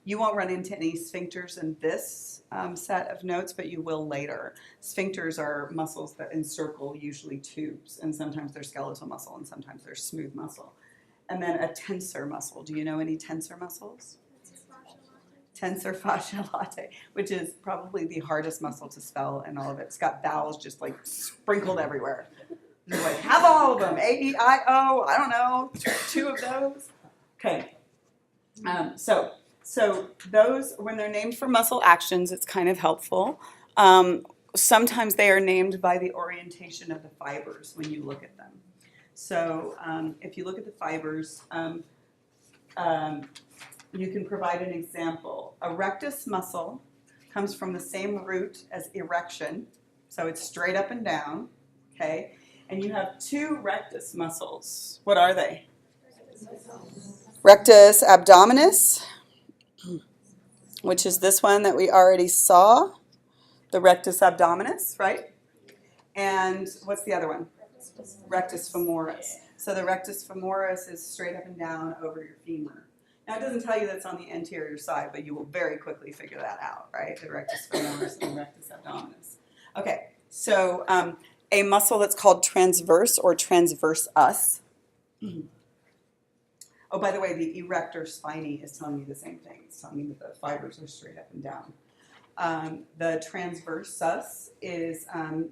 You won't run into any sphincters in this set of notes, but you will later. Sphincters are muscles that encircle usually tubes, and sometimes they're skeletal muscle, and sometimes they're smooth muscle. And then a tensor muscle. Do you know any tensor muscles? Tensor fascia latae, which is probably the hardest muscle to spell in all of it. It's got vowels just like sprinkled everywhere. You're like, have all of them. A-E-I-O, I don't know, two of those. Okay. So those, when they're named for muscle actions, it's kind of helpful. Sometimes they are named by the orientation of the fibers when you look at them. So if you look at the fibers, you can provide an example. A rectus muscle comes from the same root as erection, so it's straight up and down, okay? And you have two rectus muscles. What are they? Rectus abdominis, which is this one that we already saw, the rectus abdominis, right? And what's the other one? Rectus femoris. So the rectus femoris is straight up and down over your femur. Now, it doesn't tell you that's on the anterior side, but you will very quickly figure that out, right? The rectus femoris and the rectus abdominis. Okay, so a muscle that's called transverse or transversus. Oh, by the way, the erector spinae is telling you the same thing. It's telling you that the fibers are straight up and down. The transversus is,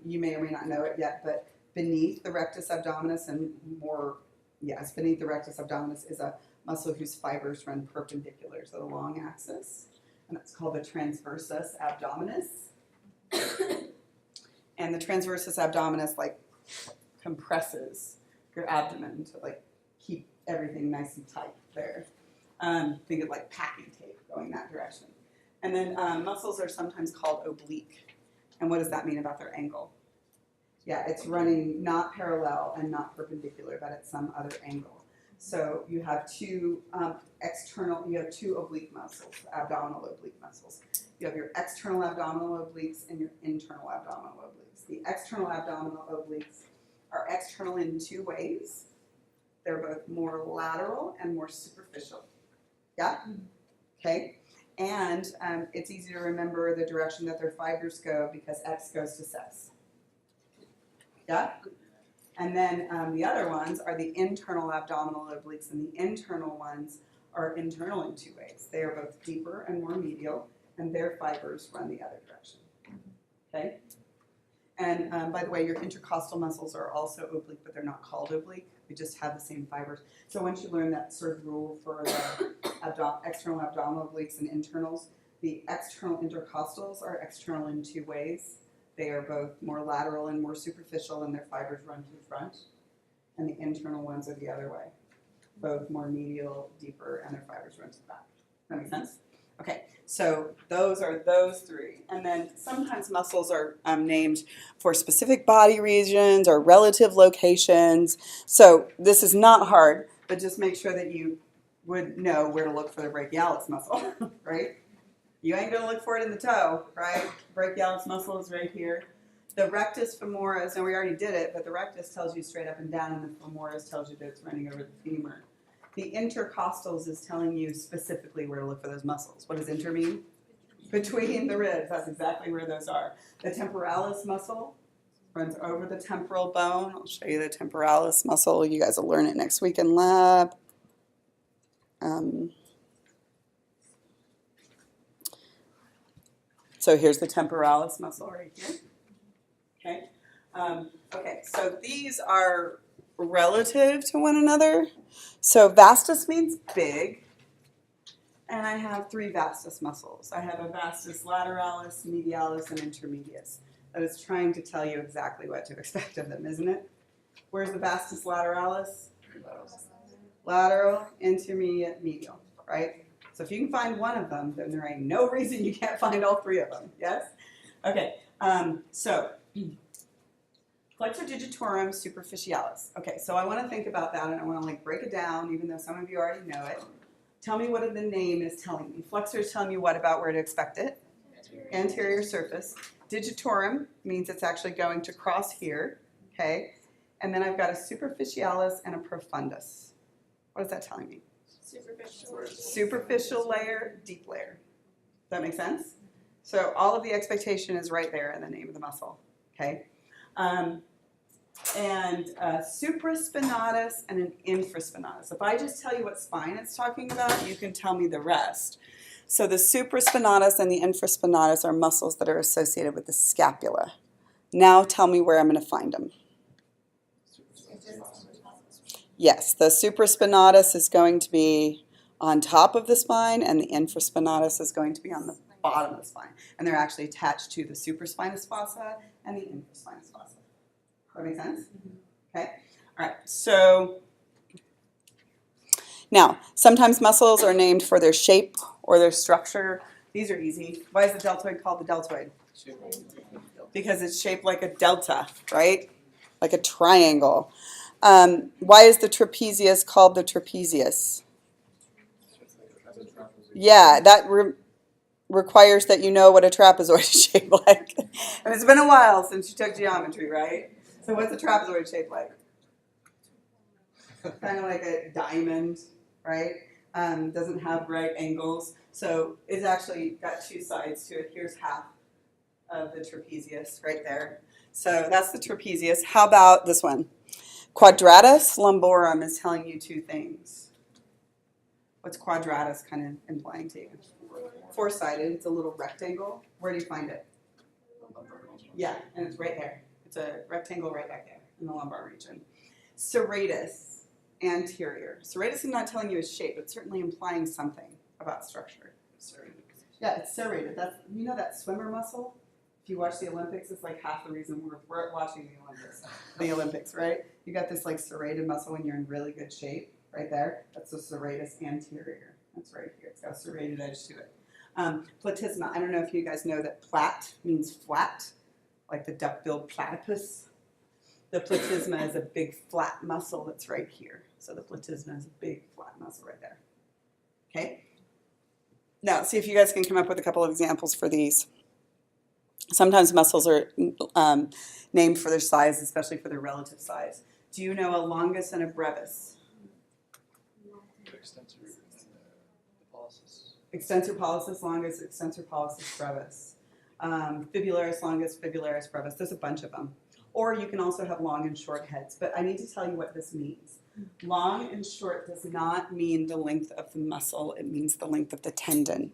you may or may not know it yet, but beneath the rectus abdominis and more, yes, beneath the rectus abdominis is a muscle whose fibers run perpendicular to the long axis, and that's called the transversus abdominis. And the transversus abdominis like compresses your abdomen to like keep everything nice and tight there. Think of like packing tape going that direction. And then muscles are sometimes called oblique. And what does that mean about their angle? Yeah, it's running not parallel and not perpendicular, but at some other angle. So you have two oblique muscles, abdominal oblique muscles. You have your external abdominal obliques and your internal abdominal obliques. The external abdominal obliques are external in two ways. They're both more lateral and more superficial. Yeah? Okay. And it's easy to remember the direction that their fibers go because X goes to ses. Yeah? And then the other ones are the internal abdominal obliques, and the internal ones are internal in two ways. They are both deeper and more medial, and their fibers run the other direction. Okay? And by the way, your intercostal muscles are also oblique, but they're not called oblique. We just have the same fibers. So once you learn that sort of rule for the external abdominal obliques and internals, the external intercostals are external in two ways. They are both more lateral and more superficial, and their fibers run to the front. And the internal ones are the other way. Both more medial, deeper, and their fibers run to the back. That make sense? Okay, so those are those three. And then sometimes muscles are named for specific body regions or relative locations. So this is not hard, but just make sure that you would know where to look for the brachialis muscle, right? You ain't going to look for it in the toe, right? Brachialis muscle is right here. The rectus femoris, and we already did it, but the rectus tells you straight up and down, and the femoris tells you that it's running over the femur. The intercostals is telling you specifically where to look for those muscles. What does inter mean? Between the ribs. That's exactly where those are. The temporalis muscle runs over the temporal bone. I'll show you the temporalis muscle. You guys will learn it next week in lab. So here's the temporalis muscle right here. Okay. Okay, so these are relative to one another. So vastus means big, and I have 3 vastus muscles. I have a vastus lateralis, medialis, and intermedius. That is trying to tell you exactly what to expect of them, isn't it? Where's the vastus lateralis? Lateral, intermediate, medial, right? So if you can find one of them, then there ain't no reason you can't find all 3 of them, yes? Okay, so flexor digitorum superficialis. Okay, so I want to think about that, and I want to like break it down, even though some of you already know it. Tell me what the name is telling me. Flexor is telling me what about where to expect it? Anterior surface. Digitorum means it's actually going to cross here, okay? And then I've got a superficialis and a profundus. What is that telling me? Superficial. Superficial layer, deep layer. Does that make sense? So all of the expectation is right there in the name of the muscle, okay? And supraspinatus and an infraspinatus. If I just tell you what spine it's talking about, you can tell me the rest. So the supraspinatus and the infraspinatus are muscles that are associated with the scapula. Now tell me where I'm going to find them. Yes, the supraspinatus is going to be on top of the spine, and the infraspinatus is going to be on the bottom of the spine. And they're actually attached to the supraspinous fossa and the infraspinous fossa. Does that make sense? Okay. All right. So now, sometimes muscles are named for their shape or their structure. These are easy. Why is the deltoid called the deltoid? Because it's shaped like a delta, right? Like a triangle. Why is the trapezius called the trapezius? Yeah, that requires that you know what a trapezoid is shaped like. And it's been a while since you took geometry, right? So what's a trapezoid shaped like? Kind of like a diamond, right? Doesn't have right angles. So it's actually got 2 sides to it. Here's half of the trapezius right there. So that's the trapezius. How about this one? Quadratus lumborum is telling you 2 things. What's quadratus kind of implying to you? 4-sided. It's a little rectangle. Where do you find it? Yeah, and it's right there. It's a rectangle right back there in the lumbar region. Serratus, anterior. Serratus is not telling you a shape. It's certainly implying something about structure. Yeah, it's serrated. That's, you know that swimmer muscle? If you watch the Olympics, it's like half the reason we're watching the Olympics, right? You got this like serrated muscle when you're in really good shape, right there. That's the serratus anterior. That's right here. It's got a serrated edge to it. Platysma. I don't know if you guys know that plat means flat, like the duck-billed platypus. The platysma is a big flat muscle that's right here. So the platysma is a big flat muscle right there. Okay? Now, see if you guys can come up with a couple of examples for these. Sometimes muscles are named for their size, especially for their relative size. Do you know a longus and a brevis? Extensor pollicis longus, extensor pollicis brevis. Fibularis longus, fibularis brevis. There's a bunch of them. Or you can also have long and short heads. But I need to tell you what this means. Long and short does not mean the length of the muscle. It means the length of the tendon.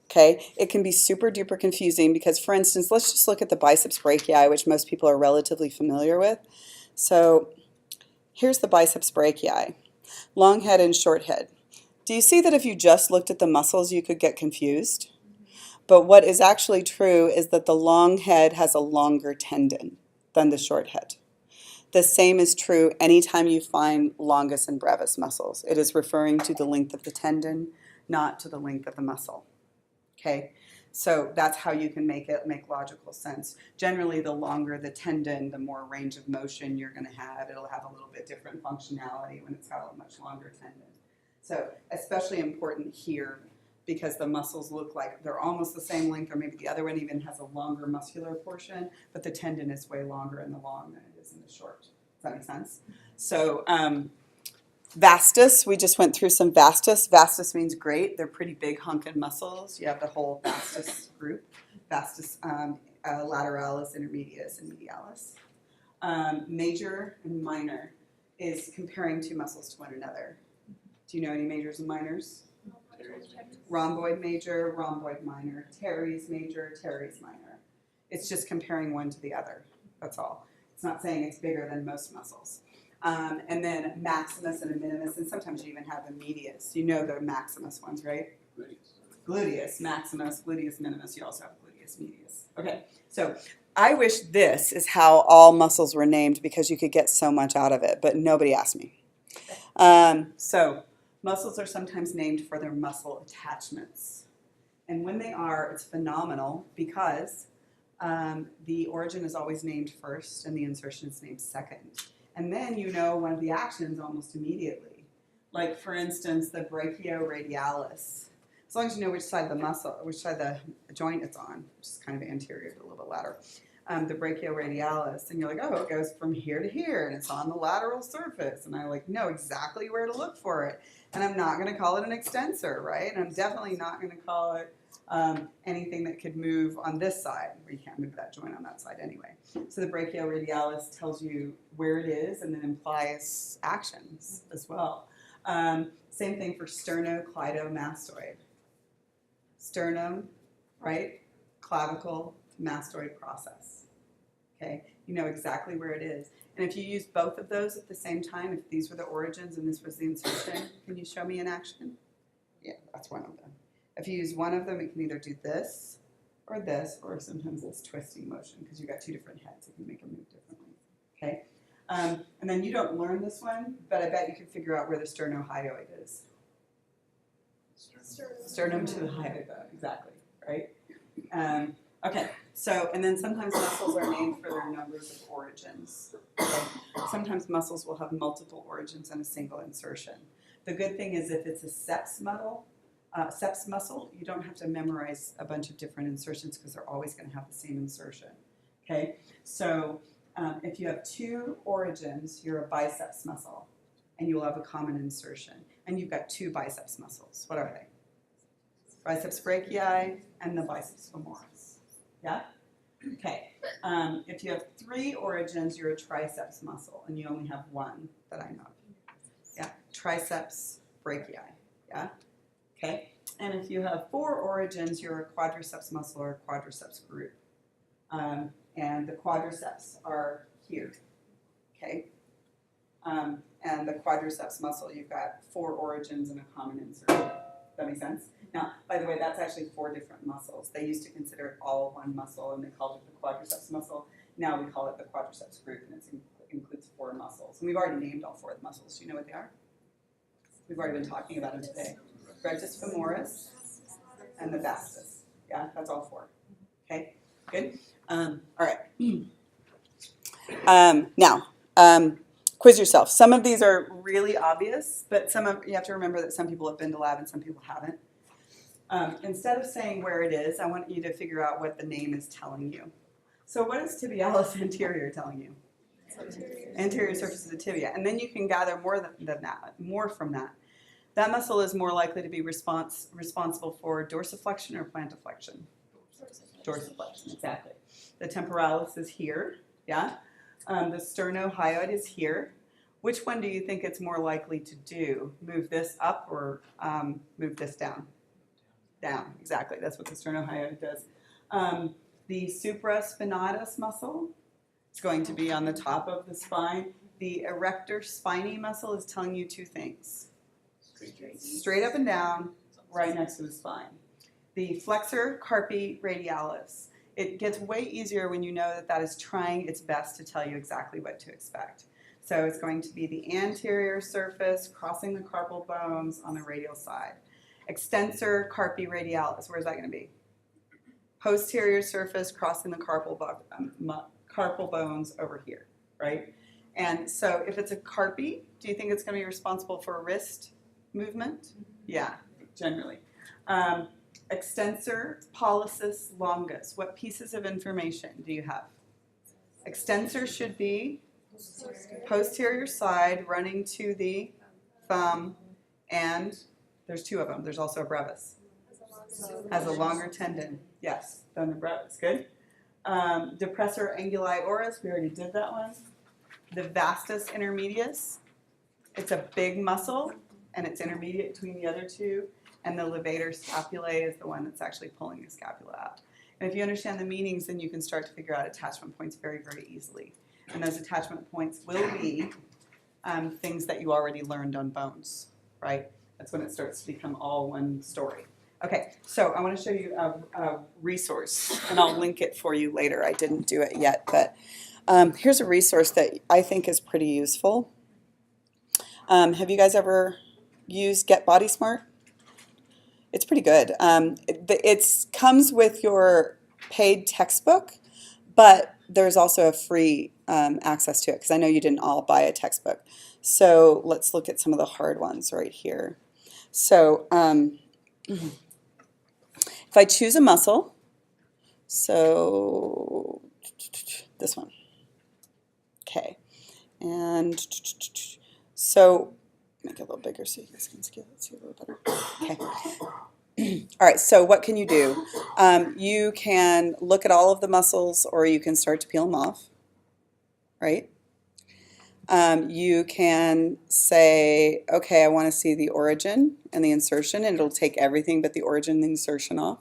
Okay, it can be super duper confusing because, for instance, let's just look at the biceps brachii, which most people are relatively familiar with. So here's the biceps brachii, long head and short head. Do you see that if you just looked at the muscles, you could get confused? But what is actually true is that the long head has a longer tendon than the short head. The same is true anytime you find longus and brevis muscles. It is referring to the length of the tendon, not to the length of the muscle. Okay, so that's how you can make it make logical sense. Generally, the longer the tendon, the more range of motion you're going to have. It'll have a little bit different functionality when it's got a much longer tendon. So especially important here because the muscles look like they're almost the same length, or maybe the other one even has a longer muscular portion, but the tendon is way longer in the long than it is in the short. Does that make sense? So Vastus, we just went through some vastus. Vastus means great. They're pretty big hunking muscles. You have the whole vastus group. Vastus lateralis, intermedius, and medialis. Major and minor is comparing 2 muscles to one another. Do you know any majors and minors? Rhomboid major, rhomboid minor, teres major, teres minor. It's just comparing one to the other. That's all. It's not saying it's bigger than most muscles. And then maximus and a minimus, and sometimes you even have a medius. You know the maximus ones, right? Gluteus, maximus, gluteus minimus. You also have gluteus medius. Okay, so I wish this is how all muscles were named because you could get so much out of it, but nobody asked me. So muscles are sometimes named for their muscle attachments. And when they are, it's phenomenal because the origin is always named first and the insertion is named second. And then you know one of the actions almost immediately. Like, for instance, the brachioradialis. As long as you know which side of the muscle, which side of the joint it's on, which is kind of anterior to a little bit lateral, the brachioradialis, and you're like, oh, it goes from here to here, and it's on the lateral surface, and I know exactly where to look for it. And I'm not going to call it an extensor, right? And I'm definitely not going to call it anything that could move on this side. You can't move that joint on that side anyway. So the brachioradialis tells you where it is and then implies actions as well. Same thing for sternocleidomastoid. Sternum, right? Clavicle, mastoid process. Okay, you know exactly where it is. And if you use both of those at the same time, if these were the origins and this was the insertion, can you show me an action? Yeah, that's one of them. If you use one of them, it can either do this, or sometimes this twisting motion, because you've got two different heads. It can make them move differently. Okay, and then you don't learn this one, but I bet you can figure out where the sternohyoid is. Sternum to the hyoid bone, exactly, right? Okay, so, and then sometimes muscles are named for their numbers of origins. Okay? Sometimes muscles will have multiple origins and a single insertion. The good thing is if it's a seps muscle, you don't have to memorize a bunch of different insertions because they're always going to have the same insertion. Okay, so if you have two origins, you're a biceps muscle, and you will have a common insertion. And you've got two biceps muscles. What are they? Biceps brachii and the biceps femoris. Yeah? Okay. If you have three origins, you're a triceps muscle, and you only have one that I know of. Yeah, triceps brachii. Yeah? Okay. And if you have four origins, you're a quadriceps muscle or a quadriceps group. And the quadriceps are here. Okay? And the quadriceps muscle, you've got four origins and a common insertion. Does that make sense? Now, by the way, that's actually four different muscles. They used to consider it all one muscle, and they called it the quadriceps muscle. Now we call it the quadriceps group, and it includes four muscles. And we've already named all four of the muscles. Do you know what they are? We've already been talking about them today. Rectus femoris and the vastus. Yeah, that's all four. Okay, good. All right. Now, quiz yourself. Some of these are really obvious, but you have to remember that some people have been to lab and some people haven't. Instead of saying where it is, I want you to figure out what the name is telling you. So what is tibialis anterior telling you? Anterior surface of the tibia. And then you can gather more from that. That muscle is more likely to be responsible for dorsiflexion or plantarflexion. Dorsiflexion, exactly. The temporalis is here, yeah? The sternohyoid is here. Which one do you think it's more likely to do? Move this up or move this down? Down, exactly. That's what the sternohyoid does. The supraspinatus muscle is going to be on the top of the spine. The erector spinae muscle is telling you two things. Straight up and down, right next to the spine. The flexor carpi radialis. It gets way easier when you know that that is trying its best to tell you exactly what to expect. So it's going to be the anterior surface crossing the carpal bones on the radial side. Extensor carpi radialis, where's that going to be? Posterior surface crossing the carpal bones over here, right? And so if it's a carpi, do you think it's going to be responsible for wrist movement? Yeah, generally. Extensor pollicis longus. What pieces of information do you have? Extensor should be posterior side running to the thumb, and there's two of them. There's also a brevis. Has a longer tendon, yes, than the brevis. Good. Depressor anguli oris, we already did that one. The vastus intermedius, it's a big muscle, and it's intermediate between the other two. And the levator scapulae is the one that's actually pulling the scapula out. And if you understand the meanings, then you can start to figure out attachment points very, very easily. And those attachment points will be things that you already learned on bones, right? That's when it starts to become all one story. Okay, so I want to show you a resource, and I'll link it for you later. I didn't do it yet, but here's a resource that I think is pretty useful. Have you guys ever used Get Body Smart? It's pretty good. It comes with your paid textbook, but there's also a free access to it, because I know you didn't all buy a textbook. So let's look at some of the hard ones right here. So if I choose a muscle, so this one, okay, and so make it a little bigger so you guys can see a little better. Okay. All right, so what can you do? You can look at all of the muscles, or you can start to peel them off, right? You can say, okay, I want to see the origin and the insertion, and it'll take everything but the origin and the insertion off.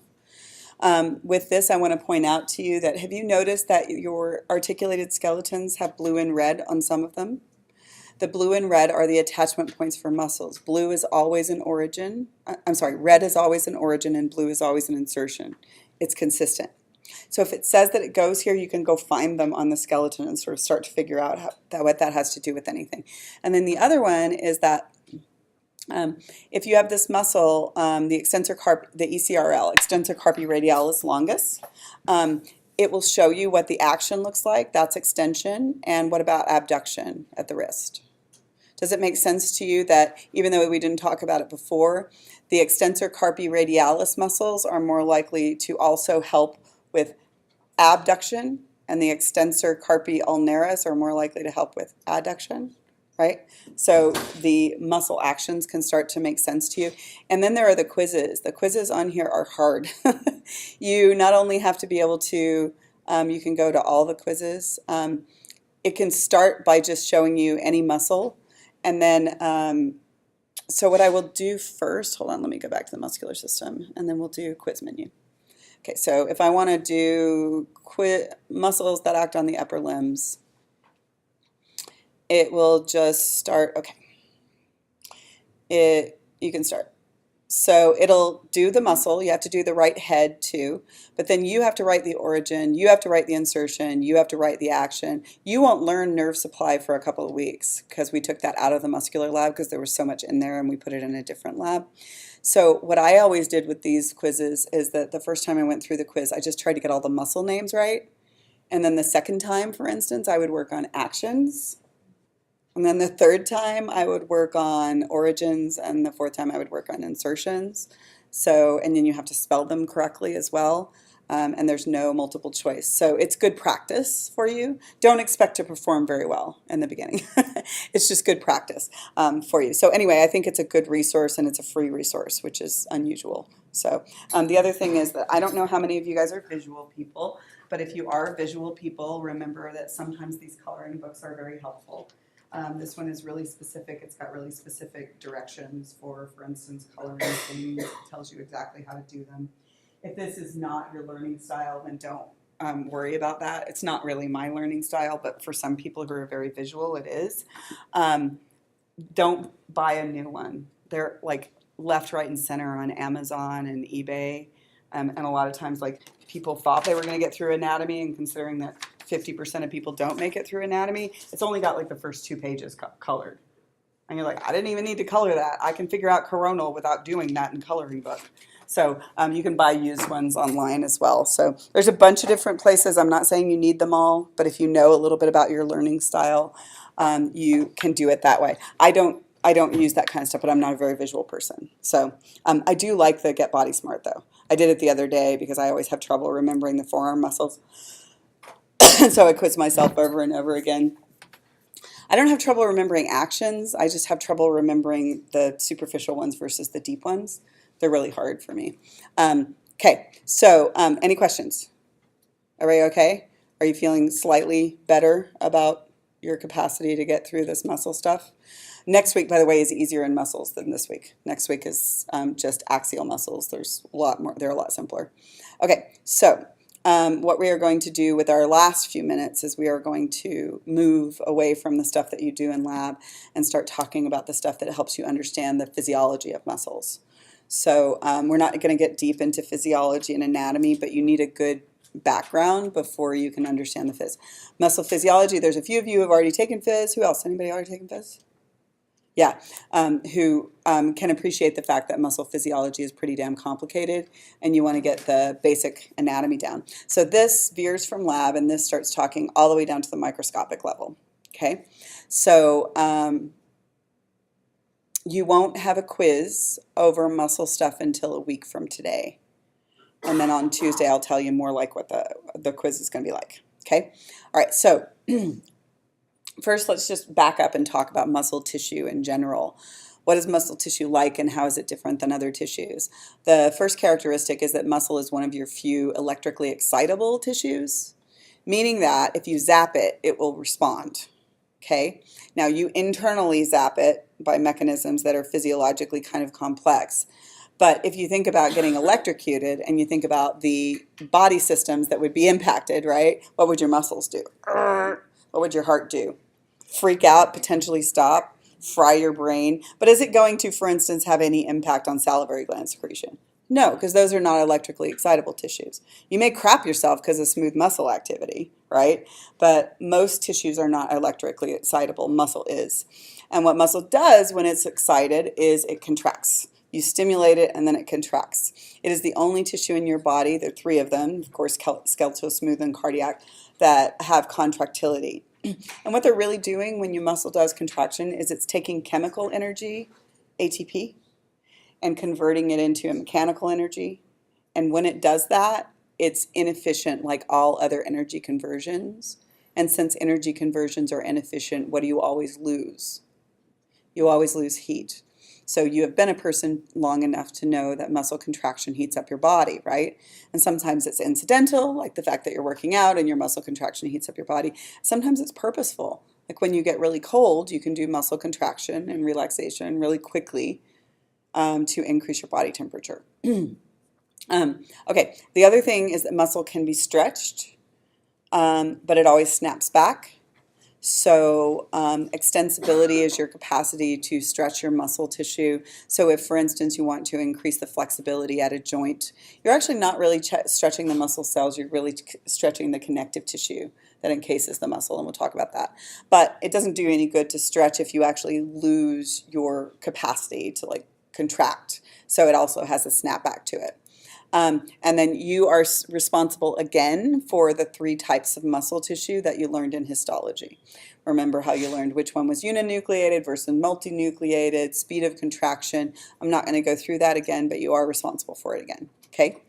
With this, I want to point out to you that, have you noticed that your articulated skeletons have blue and red on some of them? The blue and red are the attachment points for muscles. Blue is always an origin. Red is always an origin, and blue is always an insertion. It's consistent. So if it says that it goes here, you can go find them on the skeleton and sort of start to figure out what that has to do with anything. And then the other one is that if you have this muscle, the ECRL, extensor carpi radialis longus, it will show you what the action looks like. That's extension. And what about abduction at the wrist? Does it make sense to you that, even though we didn't talk about it before, the extensor carpi radialis muscles are more likely to also help with abduction, and the extensor carpi ulnaris are more likely to help with adduction, right? So the muscle actions can start to make sense to you. And then there are the quizzes. The quizzes on here are hard. You not only have to be able to, you can go to all the quizzes. It can start by just showing you any muscle. And then, so what I will do first, hold on, let me go back to the muscular system, and then we'll do quiz menu. Okay, so if I want to do muscles that act on the upper limbs, it will just start, okay. You can start. So it'll do the muscle. You have to do the right head too, but then you have to write the origin, you have to write the insertion, you have to write the action. You won't learn nerve supply for a couple of weeks, because we took that out of the muscular lab because there was so much in there and we put it in a different lab. So what I always did with these quizzes is that the first time I went through the quiz, I just tried to get all the muscle names right. And then the second time, for instance, I would work on actions. And then the third time I would work on origins, and the fourth time I would work on insertions. So, and then you have to spell them correctly as well. And there's no multiple choice. So it's good practice for you. Don't expect to perform very well in the beginning. It's just good practice for you. So anyway, I think it's a good resource, and it's a free resource, which is unusual. So the other thing is that I don't know how many of you guys are visual people, but if you are visual people, remember that sometimes these coloring books are very helpful. This one is really specific. It's got really specific directions for instance, coloring things. It tells you exactly how to do them. If this is not your learning style, then don't worry about that. It's not really my learning style, but for some people who are very visual, it is. Don't buy a new one. They're like left, right, and center on Amazon and eBay. And a lot of times, like, people thought they were going to get through anatomy, and considering that 50% of people don't make it through anatomy, it's only got like the first 2 pages colored. And you're like, I didn't even need to color that. I can figure out coronal without doing that in coloring book. So you can buy used ones online as well. So there's a bunch of different places. I'm not saying you need them all, but if you know a little bit about your learning style, you can do it that way. I don't use that kind of stuff, but I'm not a very visual person. So I do like the Get Body Smart though. I did it the other day because I always have trouble remembering the forearm muscles. So I quiz myself over and over again. I don't have trouble remembering actions. I just have trouble remembering the superficial ones versus the deep ones. They're really hard for me. Okay, so any questions? Everybody okay? Are you feeling slightly better about your capacity to get through this muscle stuff? Next week, by the way, is easier in muscles than this week. Next week is just axial muscles. There's a lot more. They're a lot simpler. Okay, so what we are going to do with our last few minutes is we are going to move away from the stuff that you do in lab and start talking about the stuff that helps you understand the physiology of muscles. So we're not going to get deep into physiology and anatomy, but you need a good background before you can understand the phys. Muscle physiology, there's a few of you who have already taken phys. Who else? Anybody already taken phys? Yeah, who can appreciate the fact that muscle physiology is pretty damn complicated and you want to get the basic anatomy down. So this veers from lab and this starts talking all the way down to the microscopic level, okay? So you won't have a quiz over muscle stuff until a week from today. And then on Tuesday, I'll tell you more like what the quiz is going to be like, okay? All right, so first, let's just back up and talk about muscle tissue in general. What is muscle tissue like and how is it different than other tissues? The first characteristic is that muscle is one of your few electrically excitable tissues, meaning that if you zap it, it will respond, okay? Now, you internally zap it by mechanisms that are physiologically kind of complex. But if you think about getting electrocuted and you think about the body systems that would be impacted, right? What would your muscles do? What would your heart do? Freak out, potentially stop, fry your brain. But is it going to, for instance, have any impact on salivary gland secretion? No, because those are not electrically excitable tissues. You may crap yourself because of smooth muscle activity, right? But most tissues are not electrically excitable. Muscle is. And what muscle does when it's excited is it contracts. You stimulate it and then it contracts. It is the only tissue in your body, there are three of them, of course, skeletal, smooth, and cardiac, that have contractility. And what they're really doing when your muscle does contraction is it's taking chemical energy, ATP, and converting it into a mechanical energy. And when it does that, it's inefficient like all other energy conversions. And since energy conversions are inefficient, what do you always lose? You always lose heat. So you have been a person long enough to know that muscle contraction heats up your body, right? And sometimes it's incidental, like the fact that you're working out and your muscle contraction heats up your body. Sometimes it's purposeful. Like when you get really cold, you can do muscle contraction and relaxation really quickly to increase your body temperature. Okay, the other thing is that muscle can be stretched, but it always snaps back. So extensibility is your capacity to stretch your muscle tissue. So if, for instance, you want to increase the flexibility at a joint, you're actually not really stretching the muscle cells, you're really stretching the connective tissue that encases the muscle, and we'll talk about that. But it doesn't do any good to stretch if you actually lose your capacity to like contract. So it also has a snapback to it. And then you are responsible again for the three types of muscle tissue that you learned in histology. Remember how you learned which one was uninucleated versus multinucleated, speed of contraction. I'm not going to go through that again, but you are responsible for it again. Okay?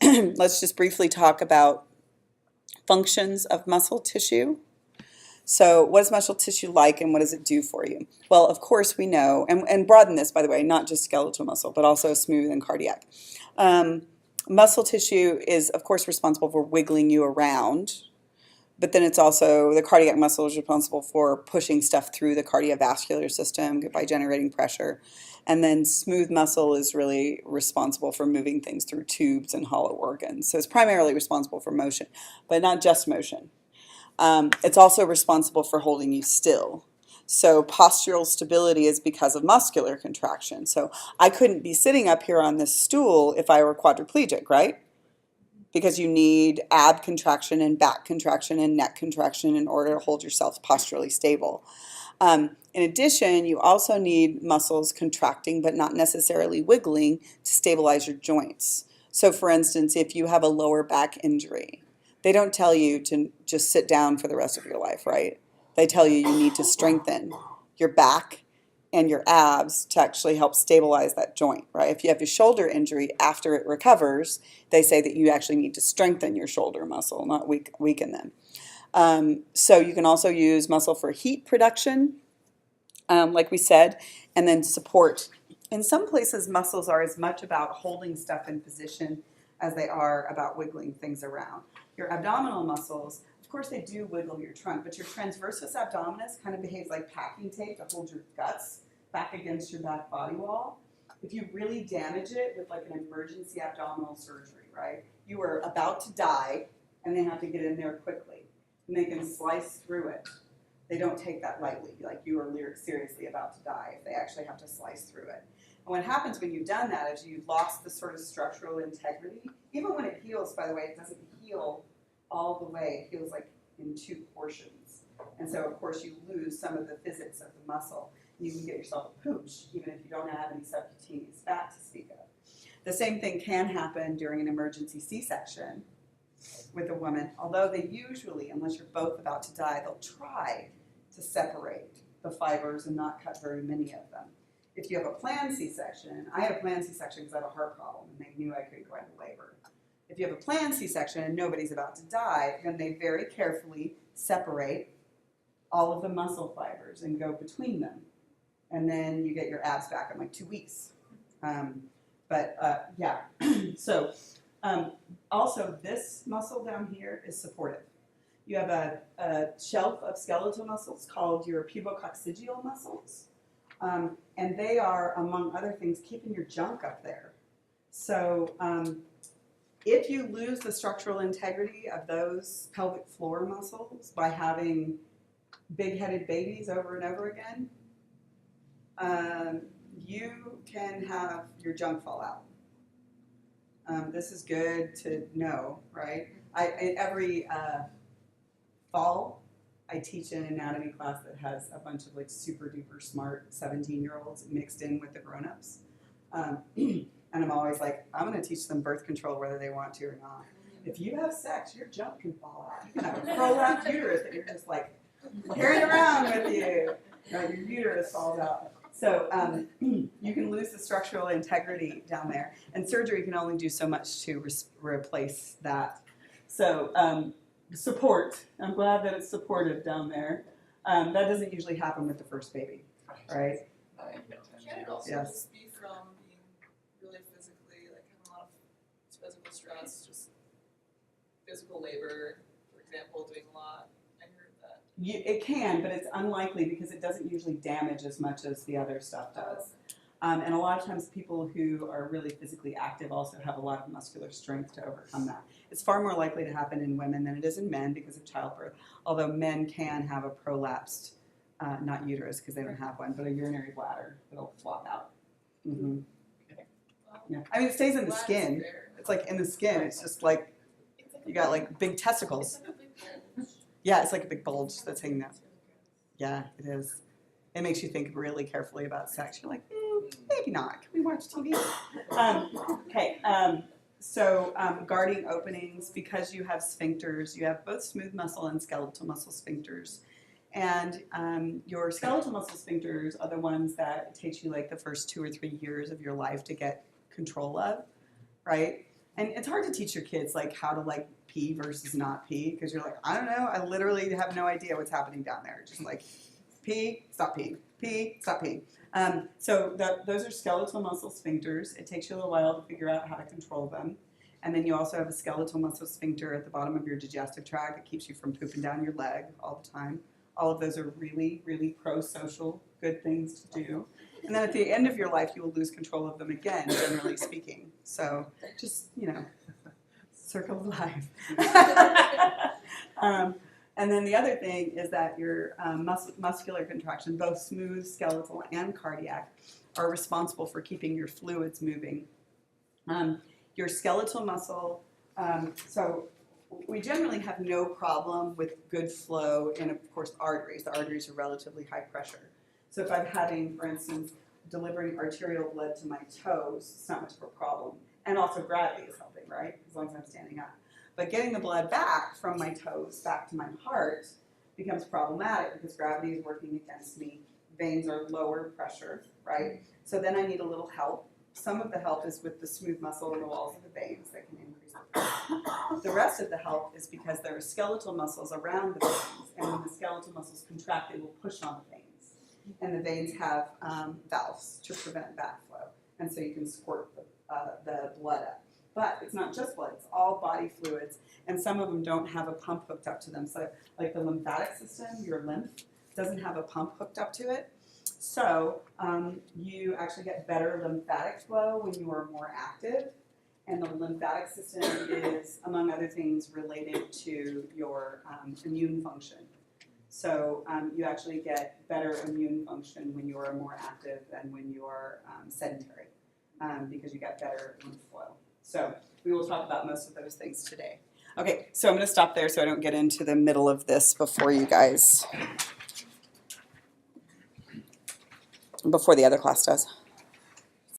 Let's just briefly talk about functions of muscle tissue. So what is muscle tissue like and what does it do for you? Well, of course we know, and broaden this, by the way, not just skeletal muscle, but also smooth and cardiac. Muscle tissue is, of course, responsible for wiggling you around, but then it's also, the cardiac muscle is responsible for pushing stuff through the cardiovascular system by generating pressure. And then smooth muscle is really responsible for moving things through tubes and hollow organs. So it's primarily responsible for motion, but not just motion. It's also responsible for holding you still. So postural stability is because of muscular contraction. So I couldn't be sitting up here on this stool if I were quadriplegic, right? Because you need ab contraction and back contraction and neck contraction in order to hold yourself posturally stable. In addition, you also need muscles contracting but not necessarily wiggling to stabilize your joints. So for instance, if you have a lower back injury, they don't tell you to just sit down for the rest of your life, right? They tell you you need to strengthen your back and your abs to actually help stabilize that joint, right? If you have a shoulder injury after it recovers, they say that you actually need to strengthen your shoulder muscle, not weaken them. So you can also use muscle for heat production, like we said, and then support. In some places, muscles are as much about holding stuff in position as they are about wiggling things around. Your abdominal muscles, of course they do wiggle your trunk, but your transversus abdominis kind of behaves like packing tape to hold your guts back against your back body wall. if you really damage it with like an emergency abdominal surgery, right? You are about to die, and they have to get in there quickly, and they can slice through it. They don't take that lightly, like you are seriously about to die if they actually have to slice through it. And what happens when you've done that is you've lost the sort of structural integrity. Even when it heals, by the way, it doesn't heal all the way. It heals like in 2 portions. And so, of course, you lose some of the physics of the muscle. You can get yourself a pooch, even if you don't have any subcutaneous fat to speak of. The same thing can happen during an emergency C-section with a woman, although they usually, unless you're both about to die, they'll try to separate the fibers and not cut very many of them. If you have a planned C-section, I had a planned C-section because I have a heart problem, and they knew I couldn't go into labor. If you have a planned C-section and nobody's about to die, then they very carefully separate all of the muscle fibers and go between them. And then you get your abs back in like 2 weeks. Yeah, so also this muscle down here is supportive. You have a shelf of skeletal muscles called your pubococcygeal muscles. And they are, among other things, keeping your junk up there. So if you lose the structural integrity of those pelvic floor muscles by having big-headed babies over and over again, you can have your junk fall out. This is good to know, right? Every fall, I teach an anatomy class that has a bunch of like super duper smart 17-year-olds mixed in with the grown-ups. And I'm always like, I'm going to teach them birth control whether they want to or not. If you have sex, your junk can fall out. You can have a prolapsed uterus that you're just like carrying around with you. Right, your uterus falls out. So you can lose the structural integrity down there. And surgery can only do so much to replace that. So support. I'm glad that it's supportive down there. That doesn't usually happen with the first baby, right? Can it also Yes. just be from being really physically, like having a lot of physical stress, just physical labor, for example, doing a lot? I heard that. It can, but it's unlikely because it doesn't usually damage as much as the other stuff does. And a lot of times people who are really physically active also have a lot of muscular strength to overcome that. It's far more likely to happen in women than it is in men because of childbirth, although men can have a prolapsed, not uterus because they don't have one, but a urinary bladder that'll flop out. Mm-hmm. Yeah. I mean, it stays in the skin. It's like in the skin. It's just like you got like big testicles. It's like a big bulge. Yeah, it's like a big bulge that's hanging out. Yeah, it is. It makes you think really carefully about sex. You're like, maybe not. Can we watch TV? So guarding openings, because you have sphincters, you have both smooth muscle and skeletal muscle sphincters. And your skeletal muscle sphincters are the ones that it takes you like the first 2 or 3 years of your life to get control of, right? And it's hard to teach your kids like how to like pee versus not pee because you're like, I don't know, I literally have no idea what's happening down there. Just like pee, stop peeing, pee, stop peeing. So those are skeletal muscle sphincters. It takes you a little while to figure out how to control them. And then you also have a skeletal muscle sphincter at the bottom of your digestive tract that keeps you from pooping down your leg all the time. All of those are really, really pro-social, good things to do. And then at the end of your life, you will lose control of them again, generally speaking. So just, circle of life. And then the other thing is that your muscular contraction, both smooth, skeletal, and cardiac, are responsible for keeping your fluids moving. Your skeletal muscle, so we generally have no problem with good flow in, of course, arteries. The arteries are relatively high pressure. So if I'm having, for instance, delivering arterial blood to my toes, it's not much of a problem. And also gravity is helping, right? As long as I'm standing up. But getting the blood back from my toes back to my heart becomes problematic because gravity is working against me. Veins are lower pressure, right? So then I need a little help. Some of the help is with the smooth muscle in the walls of the veins that can increase the pressure. The rest of the help is because there are skeletal muscles around the veins, and when the skeletal muscles contract, they will push on the veins. And the veins have valves to prevent backflow, and so you can squirt the blood up. But it's not just blood, it's all body fluids, and some of them don't have a pump hooked up to them. So like the lymphatic system, your lymph, doesn't have a pump hooked up to it. So you actually get better lymphatic flow when you are more active. And the lymphatic system is, among other things, related to your immune function. So you actually get better immune function when you are more active than when you are sedentary, because you get better lymph flow. So we will talk about most of those things today. Okay, so I'm going to stop there so I don't get into the middle of this before you guys, before the other class does.